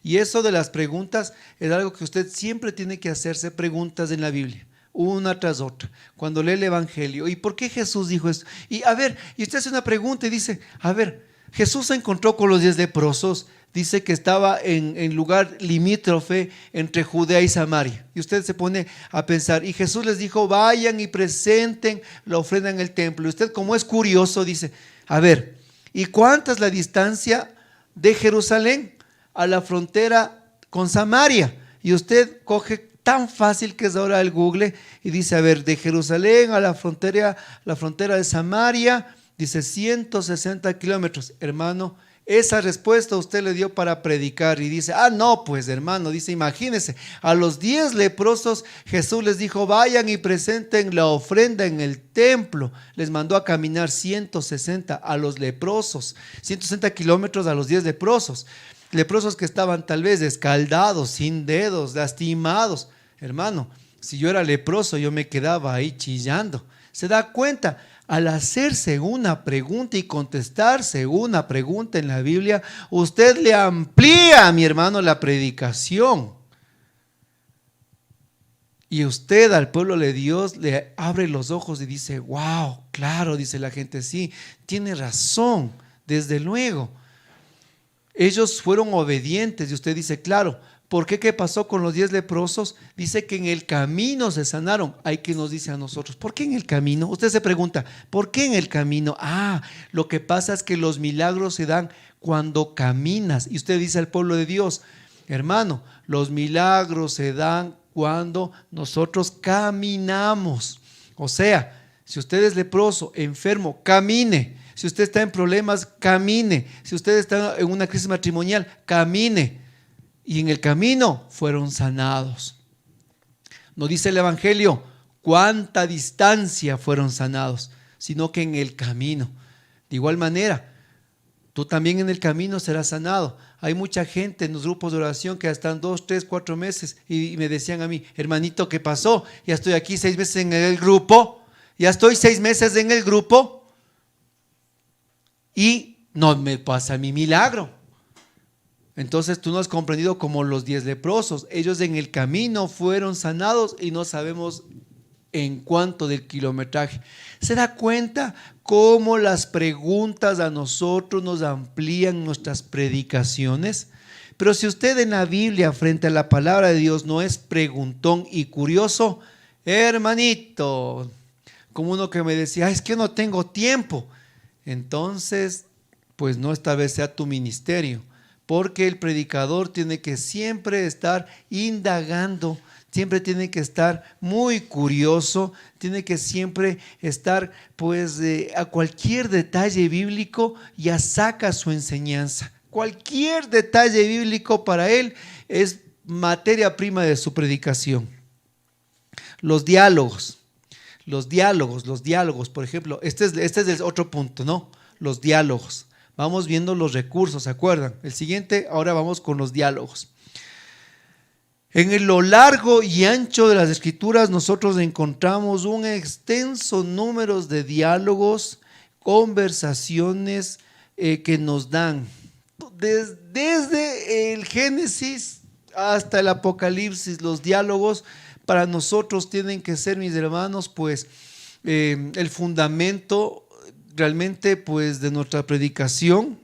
Y eso de las preguntas es algo que usted siempre tiene que hacerse preguntas en la Biblia, una tras otra. Cuando lee el Evangelio, ¿y por qué Jesús dijo esto? Y usted hace una pregunta y dice, Jesús se encontró con los 10 leprosos, dice que estaba en lugar limítrofe entre Judea y Samaria. Y usted se pone a pensar, y Jesús les dijo, vayan y presenten la ofrenda en el templo. Y usted, como es curioso, dice, ¿y cuánta es la distancia de Jerusalén a la frontera con Samaria? Y usted coge tan fácil que es ahora el Google y dice, de Jerusalén a la frontera de Samaria, dice 160 kilómetros. Hermano, esa respuesta usted le dio para predicar y dice, no, pues hermano, dice, imagínese, a los 10 leprosos Jesús les dijo, vayan y presenten la ofrenda en el templo. Les mandó a caminar 160 a los leprosos, 160 kilómetros a los 10 leprosos. Leprosos que estaban tal vez escaldados, sin dedos, lastimados. Hermano, si yo era leproso, yo me quedaba ahí chillando. ¿Se da cuenta? Al hacerse una pregunta y contestarse una pregunta en la Biblia, usted le amplía, mi hermano, la predicación. Y usted al pueblo de Dios le abre los ojos y dice, wow, claro, dice la gente, sí, tiene razón, desde luego. Ellos fueron obedientes y usted dice, claro, ¿por qué? ¿Qué pasó con los 10 leprosos? Dice que en el camino se sanaron. Hay quien nos dice a nosotros, ¿por qué en el camino? Usted se pregunta, ¿por qué en el camino? Lo que pasa es que los milagros se dan cuando caminas. Y usted dice al pueblo de Dios, hermano, los milagros se dan cuando nosotros caminamos. O sea, si usted es leproso, enfermo, camine. Si usted está en problemas, camine. Si usted está en una crisis matrimonial, camine. Y en el camino fueron sanados. No dice el Evangelio cuánta distancia fueron sanados, sino que en el camino. De igual manera, tú también en el camino serás sanado. Hay mucha gente en los grupos de oración que están 2, 3, 4 meses y me decían a mí, hermanito, ¿qué pasó? Ya estoy aquí 6 meses en el grupo. Ya estoy 6 meses en el grupo. Y no me pasa mi milagro. Entonces tú no has comprendido como los 10 leprosos. Ellos en el camino fueron sanados y no sabemos en cuánto del kilometraje. ¿Se da cuenta cómo las preguntas a nosotros nos amplían nuestras predicaciones? Pero si usted en la Biblia frente a la palabra de Dios no es preguntón y curioso, hermanito, como uno que me decía, es que yo no tengo tiempo, entonces pues no esta vez sea tu ministerio, porque el predicador tiene que siempre estar indagando, siempre tiene que estar muy curioso, tiene que siempre estar pues a cualquier detalle bíblico ya saca su enseñanza. Cualquier detalle bíblico para él es materia prima de su predicación. Los diálogos, por ejemplo, este es el otro punto, ¿no? Los diálogos. Vamos viendo los recursos, ¿se acuerdan? El siguiente, ahora vamos con los diálogos. En lo largo y ancho de las Escrituras nosotros encontramos un extenso número de diálogos, conversaciones que nos dan desde el Génesis hasta el Apocalipsis. Los diálogos para nosotros tienen que ser, mis hermanos, pues el fundamento realmente pues de nuestra predicación,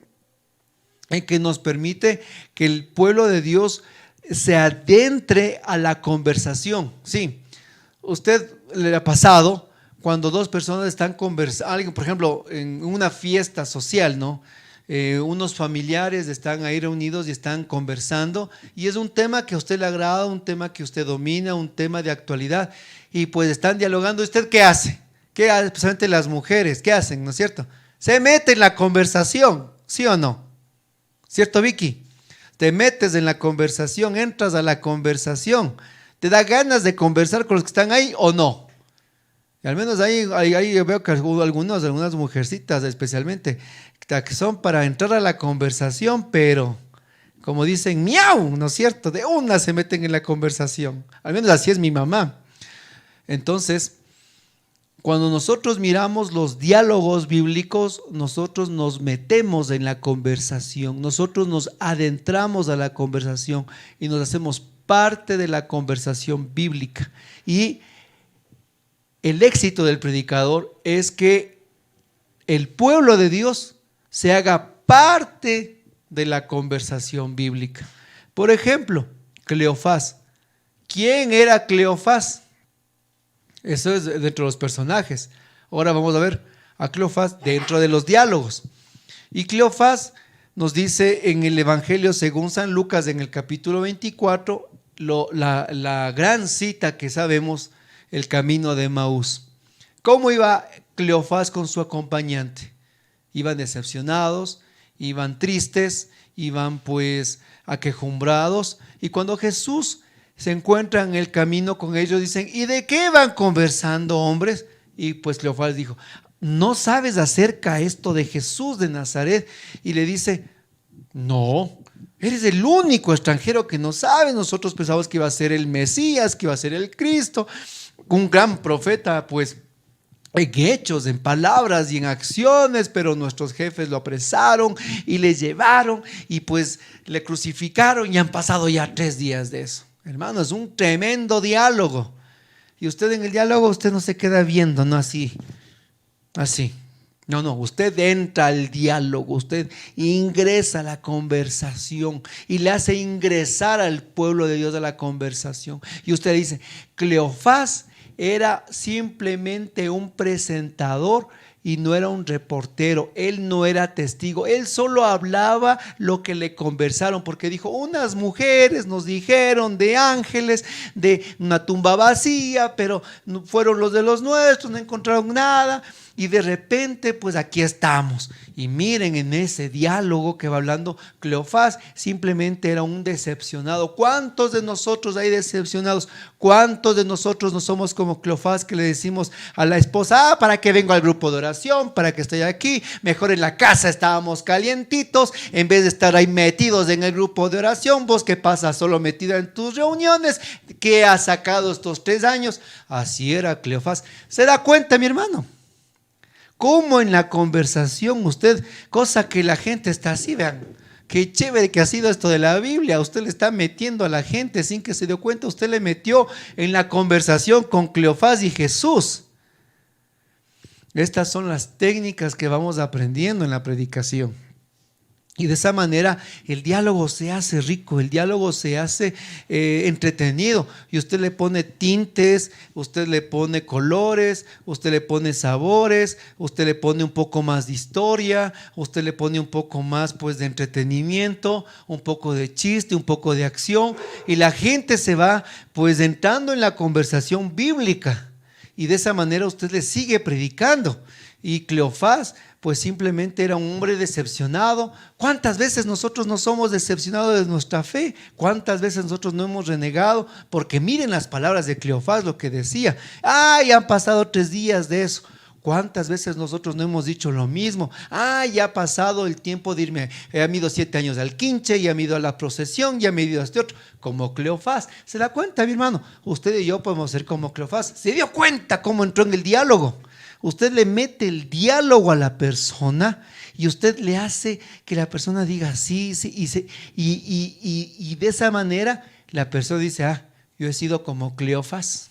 que nos permite que el pueblo de Dios se adentre a la conversación. Sí, usted le ha pasado cuando dos personas están conversando, alguien, por ejemplo, en una fiesta social, ¿no? Unos familiares están ahí reunidos y están conversando y es un tema que a usted le agrada, un tema que usted domina, un tema de actualidad y pues están dialogando. ¿Usted qué hace? ¿Qué hace? Especialmente las mujeres, ¿qué hacen? ¿No es cierto? Se mete en la conversación, ¿sí o no? ¿Cierto, Vicky? Te metes en la conversación, entras a la conversación, ¿te da ganas de conversar con los que están ahí o no? Y al menos ahí veo que algunas mujercitas especialmente, que son para entrar a la conversación, pero como dicen, miau, ¿no es cierto? De una se meten en la conversación. Al menos así es mi mamá. Entonces, cuando nosotros miramos los diálogos bíblicos, nosotros nos metemos en la conversación, nosotros nos adentramos a la conversación y nos hacemos parte de la conversación bíblica. Y el éxito del predicador es que el pueblo de Dios se haga parte de la conversación bíblica. Por ejemplo, Cleofás. ¿Quién era Cleofás? Eso es dentro de los personajes. Ahora vamos a ver a Cleofás dentro de los diálogos. Y Cleofás nos dice en el Evangelio según San Lucas, en el capítulo 24, la gran cita que sabemos, el camino de Emaús. ¿Cómo iba Cleofás con su acompañante? Iban decepcionados, iban tristes, iban pues aquejumbrados. Y cuando Jesús se encuentra en el camino con ellos, dicen, ¿y de qué van conversando, hombres? Y pues Cleofás dijo, ¿no sabes acerca esto de Jesús de Nazaret? Y le dice, no, eres el único extranjero que no sabe. Nosotros pensamos que iba a ser el Mesías, que iba a ser el Cristo, un gran profeta, pues en hechos, en palabras y en acciones, pero nuestros jefes lo apresaron y le llevaron y pues le crucificaron y han pasado ya 3 días de eso. Hermano, es un tremendo diálogo. Y usted en el diálogo, usted no se queda viendo, no así. No, usted entra al diálogo, usted ingresa a la conversación y le hace ingresar al pueblo de Dios a la conversación. Y usted dice, Cleofás era simplemente un presentador y no era un reportero, él no era testigo, él solo hablaba lo que le conversaron, porque dijo, unas mujeres nos dijeron de ángeles, de una tumba vacía, pero fueron los de los nuestros, no encontraron nada. Y de repente, pues aquí estamos. Y miren en ese diálogo que va hablando Cleofás, simplemente era un decepcionado. ¿Cuántos de nosotros hay decepcionados? ¿Cuántos de nosotros no somos como Cleofás, que le decimos a la esposa, ¿para qué vengo al grupo de oración? ¿Para qué estoy aquí? Mejor en la casa estábamos calientitos, en vez de estar ahí metidos en el grupo de oración. ¿Vos qué pasa? Solo metida en tus reuniones. ¿Qué has sacado estos 3 años? Así era Cleofás. ¿Se da cuenta, mi hermano? Cómo en la conversación usted, cosa que la gente está así, vean, qué chévere que ha sido esto de la Biblia. Usted le está metiendo a la gente sin que se dio cuenta. Usted le metió en la conversación con Cleofás y Jesús. Estas son las técnicas que vamos aprendiendo en la predicación. Y de esa manera el diálogo se hace rico, el diálogo se hace entretenido. Y usted le pone tintes, usted le pone colores, usted le pone sabores, usted le pone un poco más de historia, usted le pone un poco más pues de entretenimiento, un poco de chiste, un poco de acción. Y la gente se va pues entrando en la conversación bíblica. Y de esa manera usted le sigue predicando. Y Cleofás pues simplemente era un hombre decepcionado. ¿Cuántas veces nosotros no somos decepcionados de nuestra fe? ¿Cuántas veces nosotros no hemos renegado? Porque miren las palabras de Cleofás, lo que decía. ¡Ay, han pasado 3 días de eso! ¿Cuántas veces nosotros no hemos dicho lo mismo? Ya ha pasado el tiempo de irme, han ido 7 años al quinche, ya me he ido a la procesión, ya me he ido a este otro, como Cleofás. ¿Se da cuenta, mi hermano? Usted y yo podemos ser como Cleofás. ¿Se dio cuenta cómo entró en el diálogo? Usted le mete el diálogo a la persona y usted le hace que la persona diga sí, sí, y de esa manera la persona dice, yo he sido como Cleofás.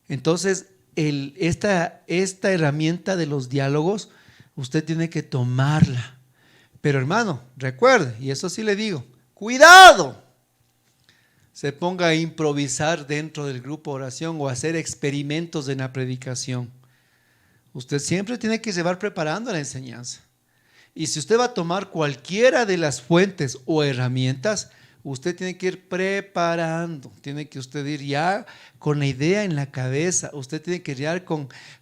Entonces, esta herramienta de los diálogos, usted tiene que tomarla. Pero hermano, recuerde, y eso sí le digo, cuidado, se ponga a improvisar dentro del grupo de oración o hacer experimentos en la predicación. Usted siempre tiene que llevar preparando la enseñanza. Y si usted va a tomar cualquiera de las fuentes o herramientas, usted tiene que ir preparando, tiene que usted ir ya con la idea en la cabeza, usted tiene que ir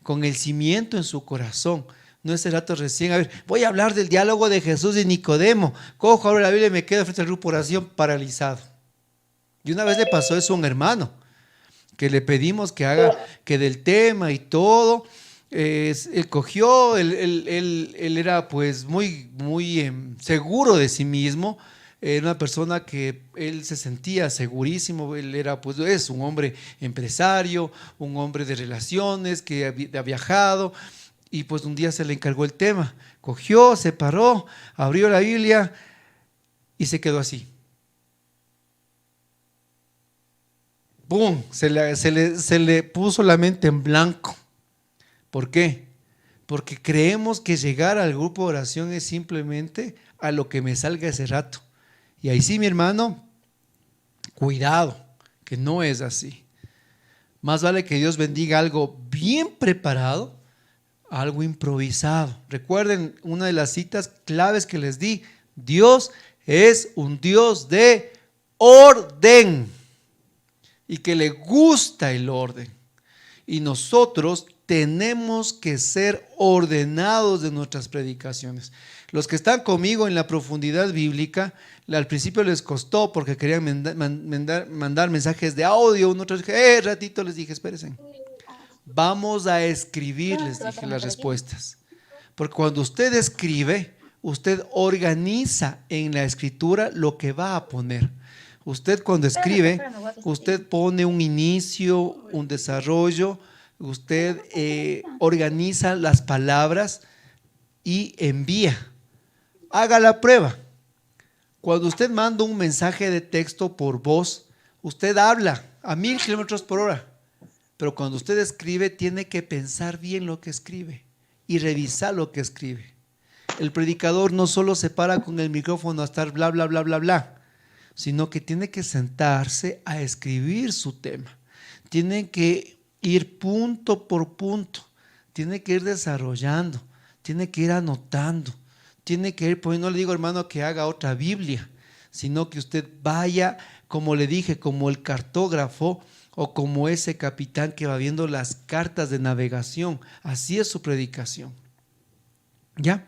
con el cimiento en su corazón. No ese rato recién, voy a hablar del diálogo de Jesús y Nicodemo, cojo ahora la Biblia y me quedo frente al grupo de oración paralizado. Y una vez le pasó eso a un hermano, que le pedimos que del tema y todo, él cogió, él era pues muy seguro de sí mismo. Era una persona que él se sentía segurísimo, él era pues es un hombre empresario, un hombre de relaciones que ha viajado, y pues un día se le encargó el tema, cogió, se paró, abrió la Biblia y se quedó así. ¡Pum! Se le puso la mente en blanco. ¿Por qué? Porque creemos que llegar al grupo de oración es simplemente a lo que me salga ese rato. Y ahí sí, mi hermano, cuidado, que no es así. Más vale que Dios bendiga algo bien preparado, algo improvisado. Recuerden una de las citas claves que les di: Dios es un Dios de orden y que le gusta el orden. Y nosotros tenemos que ser ordenados de nuestras predicaciones. Los que están conmigo en la profundidad bíblica, al principio les costó porque querían mandar mensajes de audio. Otros dije, ratito, les dije, espérense. Vamos a escribir, les dije las respuestas. Porque cuando usted escribe, usted organiza en la escritura lo que va a poner. Usted cuando escribe, usted pone un inicio, un desarrollo, usted organiza las palabras y envía. Haga la prueba. Cuando usted manda un mensaje de texto por voz, usted habla a 1000 kilómetros por hora. Pero cuando usted escribe, tiene que pensar bien lo que escribe y revisar lo que escribe. El predicador no solo se para con el micrófono a estar bla, bla, bla, bla, bla, sino que tiene que sentarse a escribir su tema. Tiene que ir punto por punto, tiene que ir desarrollando, tiene que ir anotando, tiene que ir, pues no le digo, hermano, que haga otra Biblia, sino que usted vaya, como le dije, como el cartógrafo o como ese capitán que va viendo las cartas de navegación. Así es su predicación. ¿Ya?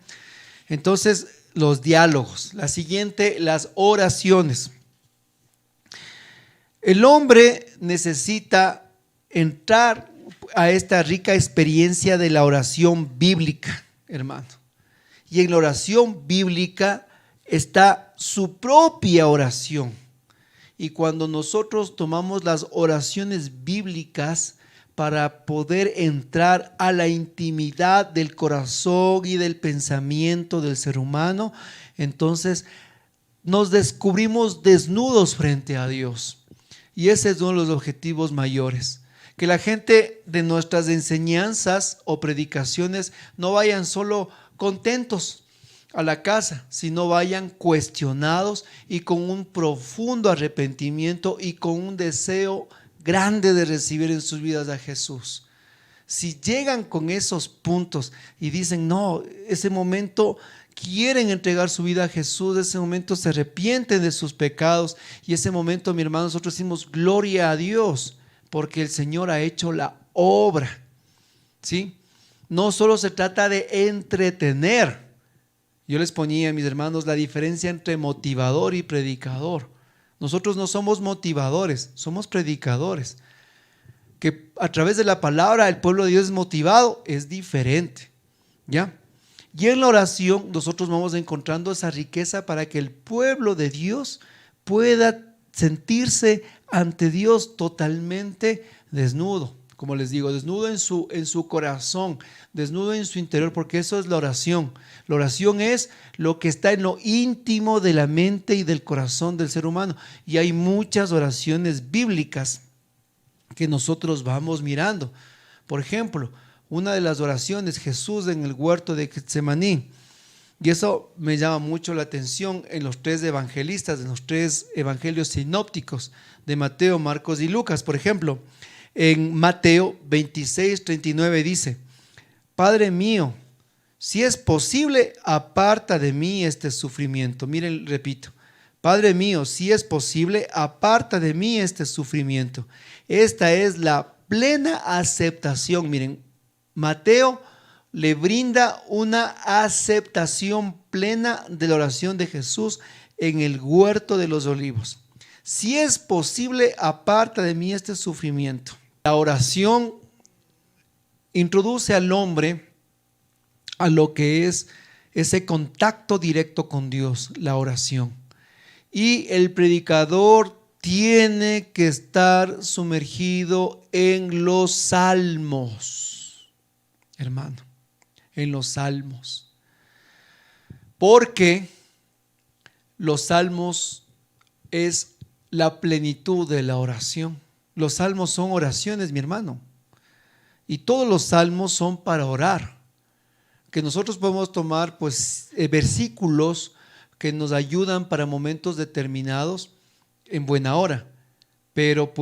Entonces, los diálogos. La siguiente, las oraciones. El hombre necesita entrar a esta rica experiencia de la oración bíblica, hermano. Y en la oración bíblica está su propia oración. Y cuando nosotros tomamos las oraciones bíblicas, para poder entrar a la intimidad del corazón y del pensamiento del ser humano, entonces nos descubrimos desnudos frente a Dios. Y ese es uno de los objetivos mayores. Que la gente de nuestras enseñanzas o predicaciones no vayan solo contentos a la casa, sino vayan cuestionados y con un profundo arrepentimiento y con un deseo grande de recibir en sus vidas a Jesús. Si llegan con esos puntos y dicen, no, ese momento quieren entregar su vida a Jesús, ese momento se arrepienten de sus pecados y ese momento, mi hermano, nosotros decimos gloria a Dios, porque el Señor ha hecho la obra, ¿sí? No solo se trata de entretener. Yo les ponía, mis hermanos, la diferencia entre motivador y predicador. Nosotros no somos motivadores, somos predicadores. Que a través de la palabra el pueblo de Dios es motivado, es diferente, ¿ya? Y en la oración nosotros vamos encontrando esa riqueza para que el pueblo de Dios pueda sentirse ante Dios totalmente desnudo. Como les digo, desnudo en su corazón, desnudo en su interior, porque eso es la oración. La oración es lo que está en lo íntimo de la mente y del corazón del ser humano. Y hay muchas oraciones bíblicas que nosotros vamos mirando. Por ejemplo, una de las oraciones, Jesús en el huerto de Getsemaní. Y eso me llama mucho la atención en los tres evangelistas, en los tres evangelios sinópticos de Mateo, Marcos y Lucas. Por ejemplo, en Mateo 26:39 dice: Padre mío, si es posible, aparta de mí este sufrimiento. Miren, repito, Padre mío, si es posible, aparta de mí este sufrimiento. Esta es la plena aceptación. Miren, Mateo le brinda una aceptación plena de la oración de Jesús en el huerto de los olivos. Si es posible, aparta de mí este sufrimiento. La oración introduce al hombre a lo que es ese contacto directo con Dios, la oración. Y el predicador tiene que estar sumergido en los salmos, hermano, en los salmos. Porque los salmos es la plenitud de la oración. Los salmos son oraciones, mi hermano. Y todos los salmos son para orar. Que nosotros podemos tomar versículos que nos ayudan para momentos determinados en buena hora. Pero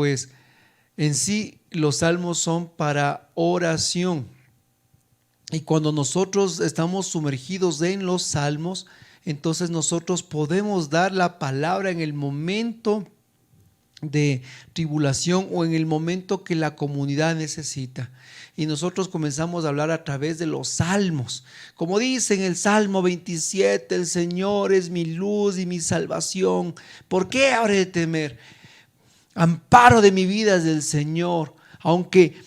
en sí los salmos son para oración. Y cuando nosotros estamos sumergidos en los salmos, entonces nosotros podemos dar la palabra en el momento de tribulación o en el momento que la comunidad necesita. Y nosotros comenzamos a hablar a través de los salmos. Como dice en el Salmo 27, el Señor es mi luz y mi salvación. ¿Por qué habré de temer? Amparo de mi vida es del Señor. Aunque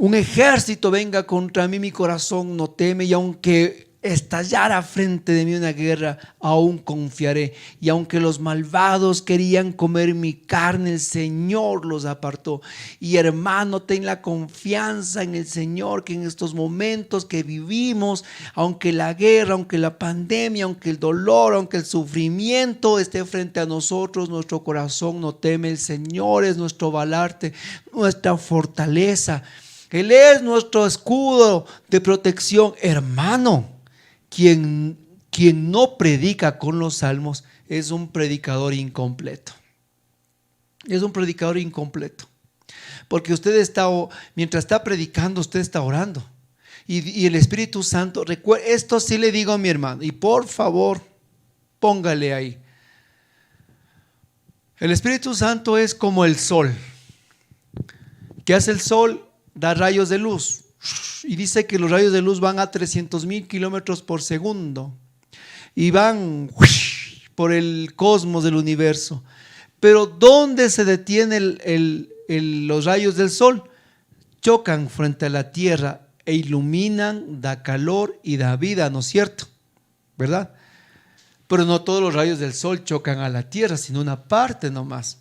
un ejército venga contra mí, mi corazón no teme, y aunque estallara frente de mí una guerra, aún confiaré. Y aunque los malvados querían comer mi carne, el Señor los apartó. Y hermano, ten la confianza en el Señor, que en estos momentos que vivimos, aunque la guerra, aunque la pandemia, aunque el dolor, aunque el sufrimiento esté frente a nosotros, nuestro corazón no teme. El Señor es nuestro baluarte, nuestra fortaleza. Él es nuestro escudo de protección. Hermano, quien no predica con los salmos es un predicador incompleto. Es un predicador incompleto. Porque mientras está predicando, usted está orando. Y el Espíritu Santo, esto sí le digo a mi hermano, y por favor, póngale ahí. El Espíritu Santo es como el sol. ¿Qué hace el sol? Da rayos de luz. Y dice que los rayos de luz van a 300,000 kilómetros por segundo y van por el cosmos del universo. Pero ¿dónde se detienen los rayos del sol? Chocan frente a la tierra e iluminan, da calor y da vida, ¿no es cierto? ¿Verdad? Pero no todos los rayos del sol chocan a la tierra, sino una parte nomás.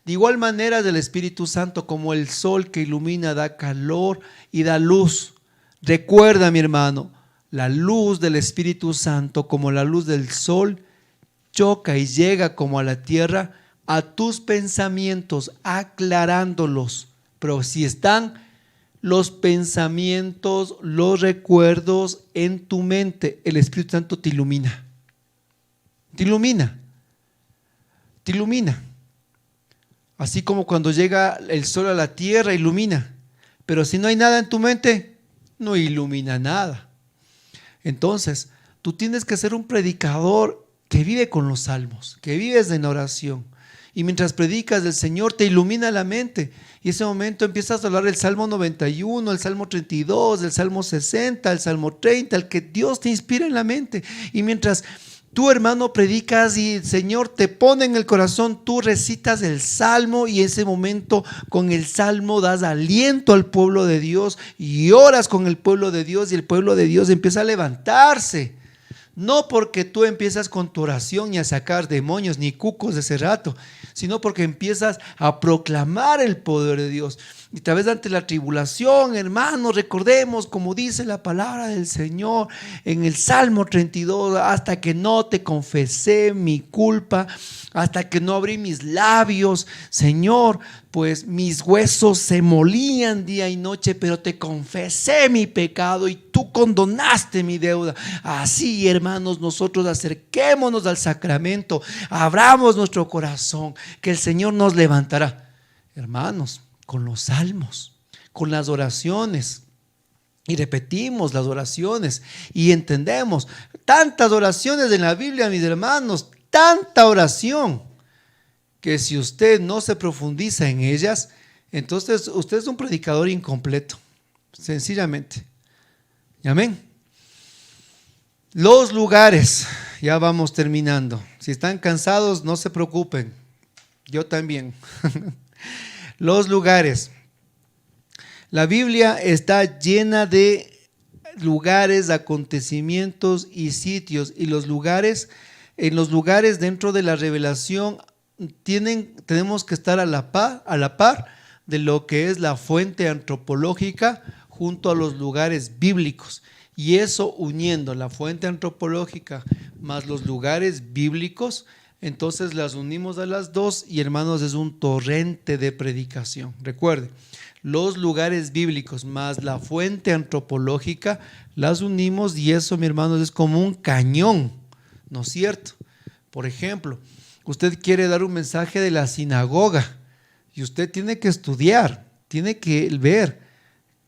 De igual manera del Espíritu Santo, como el sol que ilumina, da calor y da luz. Recuerda, mi hermano, la luz del Espíritu Santo, como la luz del sol, choca y llega como a la tierra a tus pensamientos, aclarándolos. Pero si están los pensamientos, los recuerdos en tu mente, el Espíritu Santo te ilumina. Te ilumina. Te ilumina. Así como cuando llega el sol a la tierra, ilumina. Pero si no hay nada en tu mente, no ilumina nada. Entonces, tú tienes que ser un predicador que vive con los salmos, que vives en oración. Y mientras predicas, el Señor te ilumina la mente. Y en ese momento empiezas a hablar el Salmo 91, el Salmo 32, el Salmo 60, el Salmo 30, el que Dios te inspira en la mente. Y mientras tú, hermano, predicas y el Señor te pone en el corazón, tú recitas el Salmo y en ese momento con el Salmo das aliento al pueblo de Dios y oras con el pueblo de Dios y el pueblo de Dios empieza a levantarse. No porque tú empiezas con tu oración y a sacar demonios ni cucos de ese rato, sino porque empiezas a proclamar el poder de Dios. Y tal vez ante la tribulación, hermanos, recordemos como dice la palabra del Señor en el Salmo 32, hasta que no te confesé mi culpa, hasta que no abrí mis labios, Señor, pues mis huesos se molían día y noche, pero te confesé mi pecado y tú condonaste mi deuda. Así, hermanos, nosotros acerquémonos al sacramento, abramos nuestro corazón, que el Señor nos levantará. Hermanos, con los salmos, con las oraciones, y repetimos las oraciones y entendemos tantas oraciones en la Biblia, mis hermanos, tanta oración, que si usted no se profundiza en ellas, entonces usted es un predicador incompleto, sencillamente. Amén. Los lugares, ya vamos terminando. Si están cansados, no se preocupen, yo también. Los lugares. La Biblia está llena de lugares, acontecimientos y sitios, y los lugares, en los lugares dentro de la revelación tenemos que estar a la par de lo que es la fuente antropológica junto a los lugares bíblicos, y eso uniendo la fuente antropológica más los lugares bíblicos, entonces las unimos a las dos y, hermanos, es un torrente de predicación. Recuerde, los lugares bíblicos más la fuente antropológica las unimos y eso, mi hermanos, es como un cañón, ¿no es cierto? Por ejemplo, usted quiere dar un mensaje de la sinagoga y usted tiene que estudiar, tiene que ver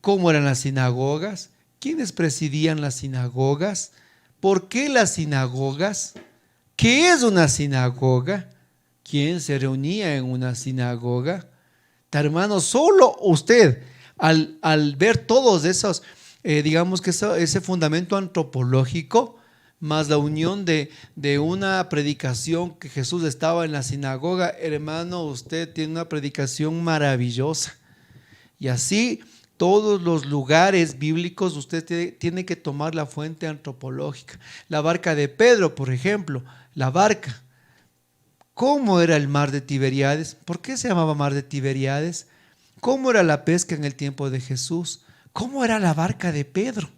cómo eran las sinagogas, quiénes presidían las sinagogas, por qué las sinagogas, qué es una sinagoga, quién se reunía en una sinagoga. Hermano, solo usted al ver todos esos, digamos que ese fundamento antropológico, más la unión de una predicación que Jesús estaba en la sinagoga, hermano, usted tiene una predicación maravillosa. Y así todos los lugares bíblicos usted tiene que tomar la fuente antropológica. La barca de Pedro, por ejemplo, la barca. ¿Cómo era el mar de Tiberíades? ¿Por qué se llamaba mar de Tiberíades? ¿Cómo era la pesca en el tiempo de Jesús? ¿Cómo era la barca de Pedro?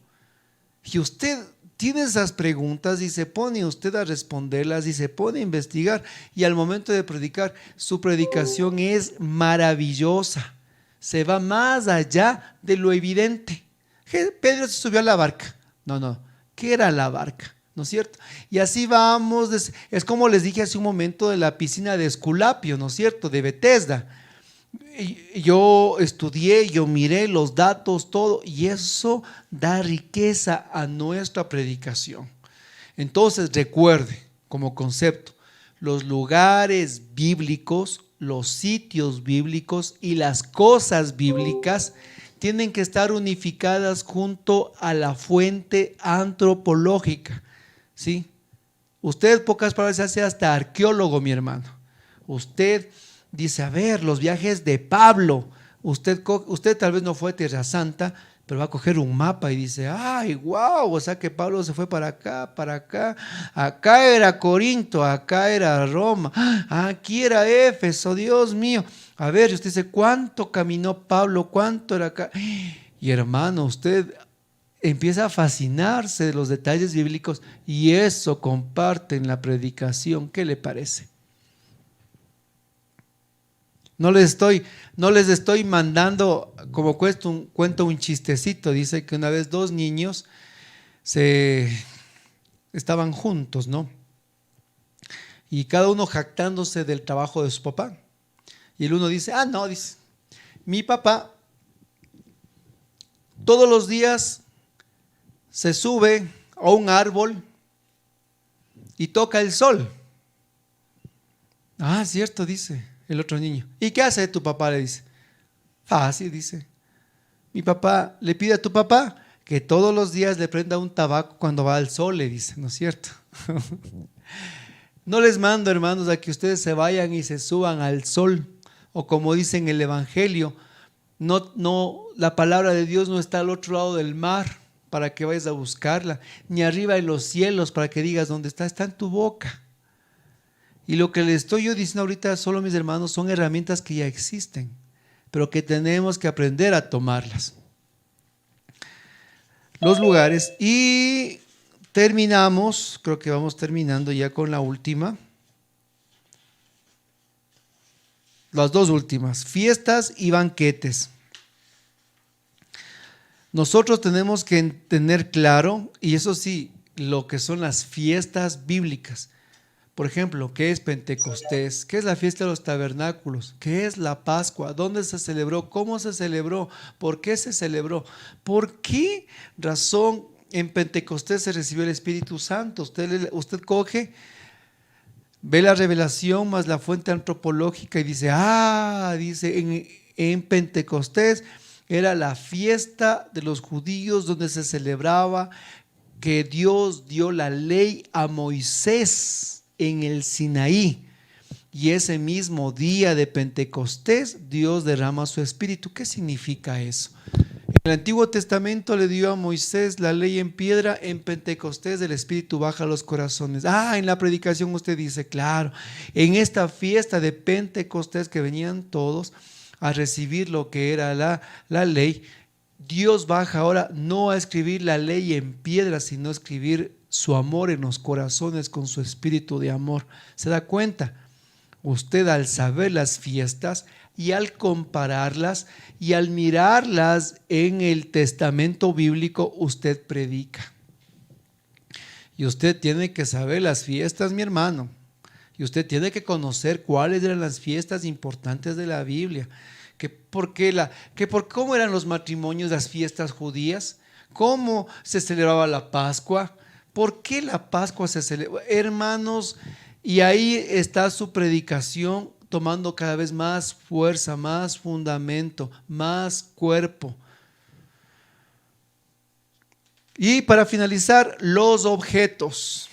Y usted tiene esas preguntas y se pone usted a responderlas y se pone a investigar, y al momento de predicar, su predicación es maravillosa. Se va más allá de lo evidente. Pedro se subió a la barca. No. ¿Qué era la barca? ¿No es cierto? Y así vamos, es como les dije hace un momento de la piscina de Esculapio, ¿no es cierto? De Bethesda. Yo estudié, yo miré los datos, todo, y eso da riqueza a nuestra predicación. Entonces, recuerde, como concepto, los lugares bíblicos, los sitios bíblicos y las cosas bíblicas tienen que estar unificadas junto a la fuente antropológica. ¿Sí? Usted, pocas palabras, se hace hasta arqueólogo, mi hermano. Usted dice, a ver, los viajes de Pablo. Usted tal vez no fue a Tierra Santa, pero va a coger un mapa y dice, ay, wow, o sea que Pablo se fue para acá era Corinto, acá era Roma, aquí era Éfeso, Dios mío. A ver, y usted dice, ¿cuánto caminó Pablo? ¿Cuánto era acá? Y hermano, usted empieza a fascinarse de los detalles bíblicos y eso comparte en la predicación. ¿Qué le parece? No les estoy mandando, como cuento un chistecito. Dice que una vez dos niños estaban juntos, ¿no? Y cada uno jactándose del trabajo de su papá. Y el uno dice, no, dice, mi papá todos los días se sube a un árbol y toca el sol. Cierto, dice el otro niño. ¿Y qué hace tu papá? Le dice. Fácil, dice. Mi papá le pide a tu papá que todos los días le prenda un tabaco cuando va al sol, le dice, ¿no es cierto? No les mando, hermanos, a que ustedes se vayan y se suban al sol, o como dice en el Evangelio, no, la palabra de Dios no está al otro lado del mar para que vayas a buscarla, ni arriba en los cielos para que digas dónde está en tu boca. Y lo que les estoy yo diciendo ahorita, solo mis hermanos, son herramientas que ya existen, pero que tenemos que aprender a tomarlas. Los lugares, y terminamos, creo que vamos terminando ya con la última. Las dos últimas, fiestas y banquetes. Nosotros tenemos que tener claro, y eso sí, lo que son las fiestas bíblicas. Por ejemplo, ¿qué es Pentecostés? ¿Qué es la fiesta de los tabernáculos? ¿Qué es la Pascua? ¿Dónde se celebró? ¿Cómo se celebró? ¿Por qué se celebró? ¿Por qué razón en Pentecostés se recibió el Espíritu Santo? Usted coge, ve la revelación más la fuente antropológica y dice, en Pentecostés era la fiesta de los judíos donde se celebraba que Dios dio la ley a Moisés en el Sinaí, y ese mismo día de Pentecostés Dios derrama su espíritu. ¿Qué significa eso? En el Antiguo Testamento le dio a Moisés la ley en piedra, en Pentecostés el espíritu baja a los corazones. En la predicación usted dice, claro, en esta fiesta de Pentecostés que venían todos a recibir lo que era la ley, Dios baja ahora no a escribir la ley en piedra, sino a escribir su amor en los corazones con su espíritu de amor. ¿Se da cuenta? Usted al saber las fiestas y al compararlas y al mirarlas en el testamento bíblico, usted predica. Y usted tiene que saber las fiestas, mi hermano. Y usted tiene que conocer cuáles eran las fiestas importantes de la Biblia. ¿Cómo eran los matrimonios, las fiestas judías? ¿Cómo se celebraba la Pascua? ¿Por qué la Pascua se celebra? Hermanos, y ahí está su predicación tomando cada vez más fuerza, más fundamento, más cuerpo. Y para finalizar, los objetos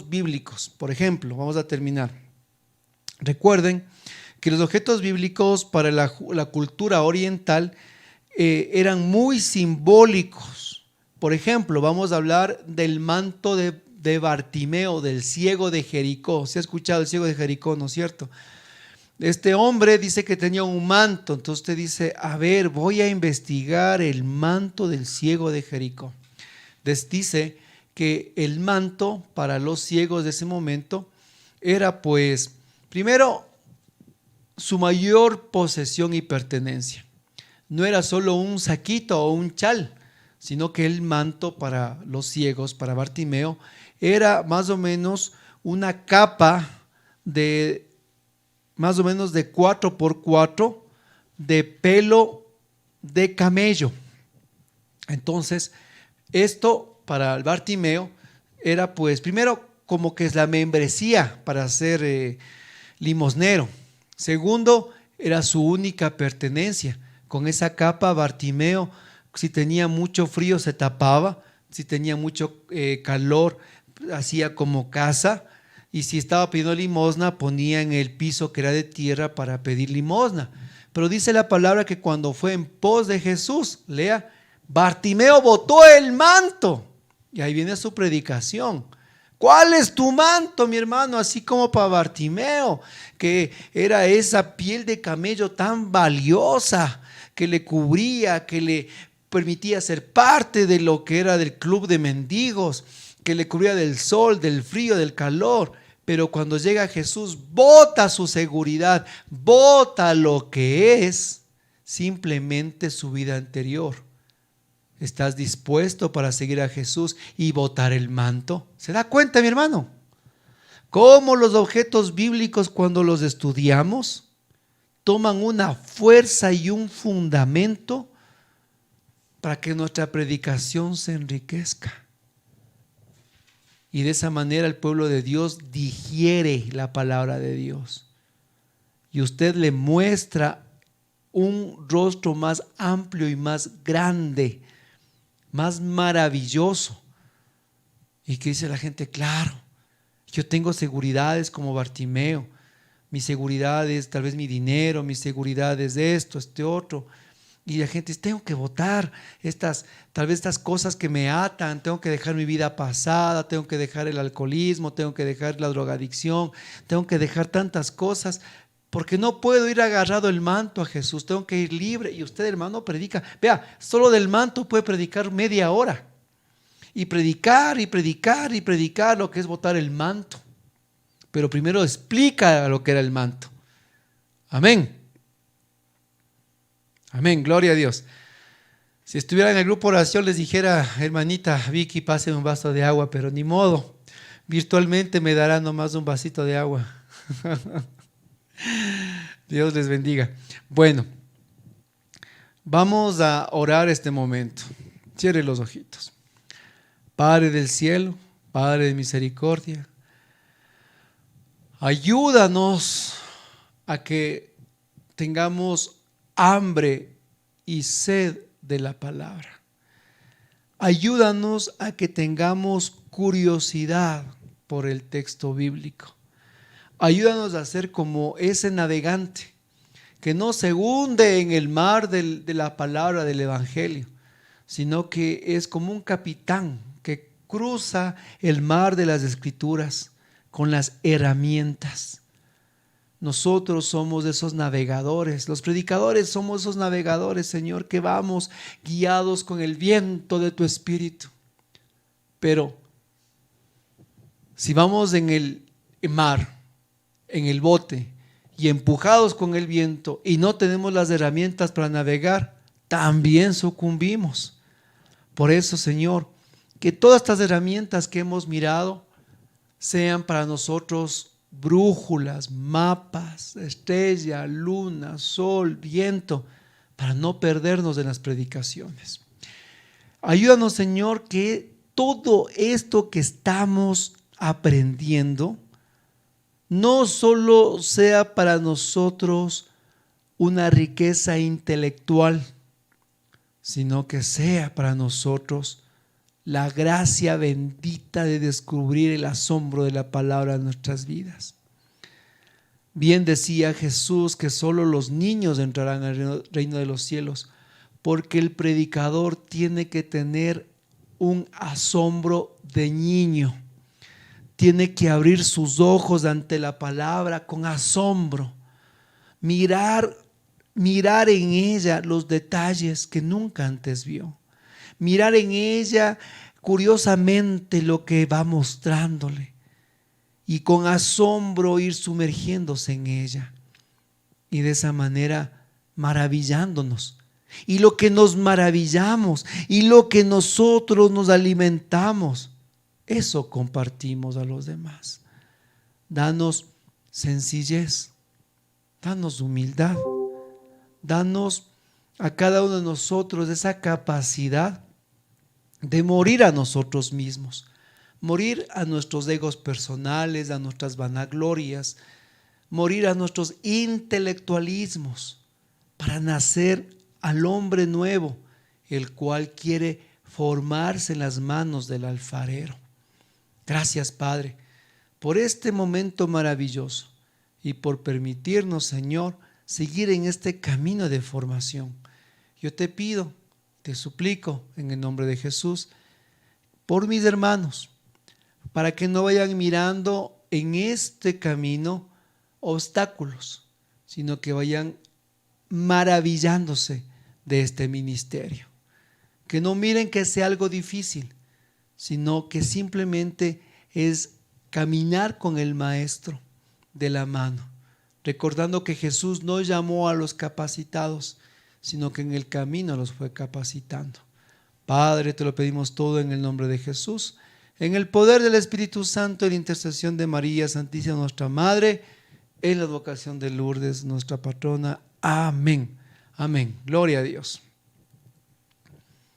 bíblicos. Por ejemplo, vamos a terminar. Recuerden que los objetos bíblicos para la cultura oriental eran muy simbólicos. Por ejemplo, vamos a hablar del manto de Bartimeo, del ciego de Jericó. ¿Se ha escuchado el ciego de Jericó, no es cierto? Este hombre dice que tenía un manto, entonces usted dice, voy a investigar el manto del ciego de Jericó. Dice que el manto para los ciegos de ese momento era pues, primero, su mayor posesión y pertenencia. No era solo un saquito o un chal, sino que el manto para los ciegos, para Bartimeo, era más o menos una capa de más o menos de 4x4 de pelo de camello. Entonces, esto para el Bartimeo era pues primero como que es la membresía para ser limosnero. Segundo, era su única pertenencia. Con esa capa Bartimeo, si tenía mucho frío se tapaba, si tenía mucho calor hacía como casa, y si estaba pidiendo limosna ponía en el piso que era de tierra para pedir limosna. Pero dice la palabra que cuando fue en pos de Jesús, lea, Bartimeo botó el manto. Y ahí viene su predicación. ¿Cuál es tu manto, mi hermano? Así como para Bartimeo, que era esa piel de camello tan valiosa que le cubría, que le permitía ser parte de lo que era del club de mendigos, que le cubría del sol, del frío, del calor. Pero cuando llega Jesús, bota su seguridad, bota lo que es simplemente su vida anterior. ¿Estás dispuesto para seguir a Jesús y botar el manto? ¿Se da cuenta, mi hermano? Cómo los objetos bíblicos, cuando los estudiamos, toman una fuerza y un fundamento para que nuestra predicación se enriquezca. Y de esa manera el pueblo de Dios digiere la palabra de Dios. Y usted le muestra un rostro más amplio y más grande, más maravilloso. Y que dice la gente, claro, yo tengo seguridades como Bartimeo. Mi seguridad es tal vez mi dinero, mi seguridad es esto, este otro. Y la gente dice, tengo que votar tal vez estas cosas que me atan, tengo que dejar mi vida pasada, tengo que dejar el alcoholismo, tengo que dejar la drogadicción, tengo que dejar tantas cosas, porque no puedo ir agarrado el manto a Jesús, tengo que ir libre. Y usted, hermano, predica. Vea, solo del manto puede predicar media hora. Y predicar y predicar y predicar lo que es botar el manto. Pero primero explica lo que era el manto. Amén. Amén, gloria a Dios. Si estuviera en el grupo oración les dijera, hermanita Vicky, páseme un vaso de agua, pero ni modo. Virtualmente me dará nomás un vasito de agua. Dios les bendiga. Bueno, vamos a orar este momento. Cierre los ojitos. Padre del cielo, Padre de misericordia, ayúdanos a que tengamos hambre y sed de la palabra. Ayúdanos a que tengamos curiosidad por el texto bíblico. Ayúdanos a ser como ese navegante que no se hunde en el mar de la palabra del evangelio, sino que es como un capitán que cruza el mar de las escrituras con las herramientas. Nosotros somos esos navegadores, los predicadores somos esos navegadores, Señor, que vamos guiados con el viento de tu espíritu. Pero si vamos en el mar, en el bote y empujados con el viento y no tenemos las herramientas para navegar, también sucumbimos. Por eso, Señor, que todas estas herramientas que hemos mirado sean para nosotros brújulas, mapas, estrella, luna, sol, viento, para no perdernos en las predicaciones. Ayúdanos, Señor, que todo esto que estamos aprendiendo no solo sea para nosotros una riqueza intelectual, sino que sea para nosotros la gracia bendita de descubrir el asombro de la palabra en nuestras vidas. Bien decía Jesús que solo los niños entrarán al reino de los cielos, porque el predicador tiene que tener un asombro de niño. Tiene que abrir sus ojos ante la palabra con asombro, mirar en ella los detalles que nunca antes vio, mirar en ella curiosamente lo que va mostrándole y con asombro ir sumergiéndose en ella y de esa manera maravillándonos. Y lo que nos maravillamos y lo que nosotros nos alimentamos, eso compartimos a los demás. Danos sencillez, danos humildad, danos a cada uno de nosotros esa capacidad de morir a nosotros mismos, morir a nuestros egos personales, a nuestras vanaglorias, morir a nuestros intelectualismos para nacer al hombre nuevo, el cual quiere formarse en las manos del alfarero. Gracias, Padre, por este momento maravilloso y por permitirnos, Señor, seguir en este camino de formación. Yo te pido, te suplico en el nombre de Jesús, por mis hermanos, para que no vayan mirando en este camino obstáculos, sino que vayan maravillándose de este ministerio. Que no miren que sea algo difícil, sino que simplemente es caminar con el Maestro de la mano, recordando que Jesús no llamó a los capacitados, sino que en el camino los fue capacitando. Padre, te lo pedimos todo en el nombre de Jesús, en el poder del Espíritu Santo, en la intercesión de María Santísima, nuestra Madre, en la advocación de Lourdes, nuestra patrona. Amén. Amén. Gloria a Dios.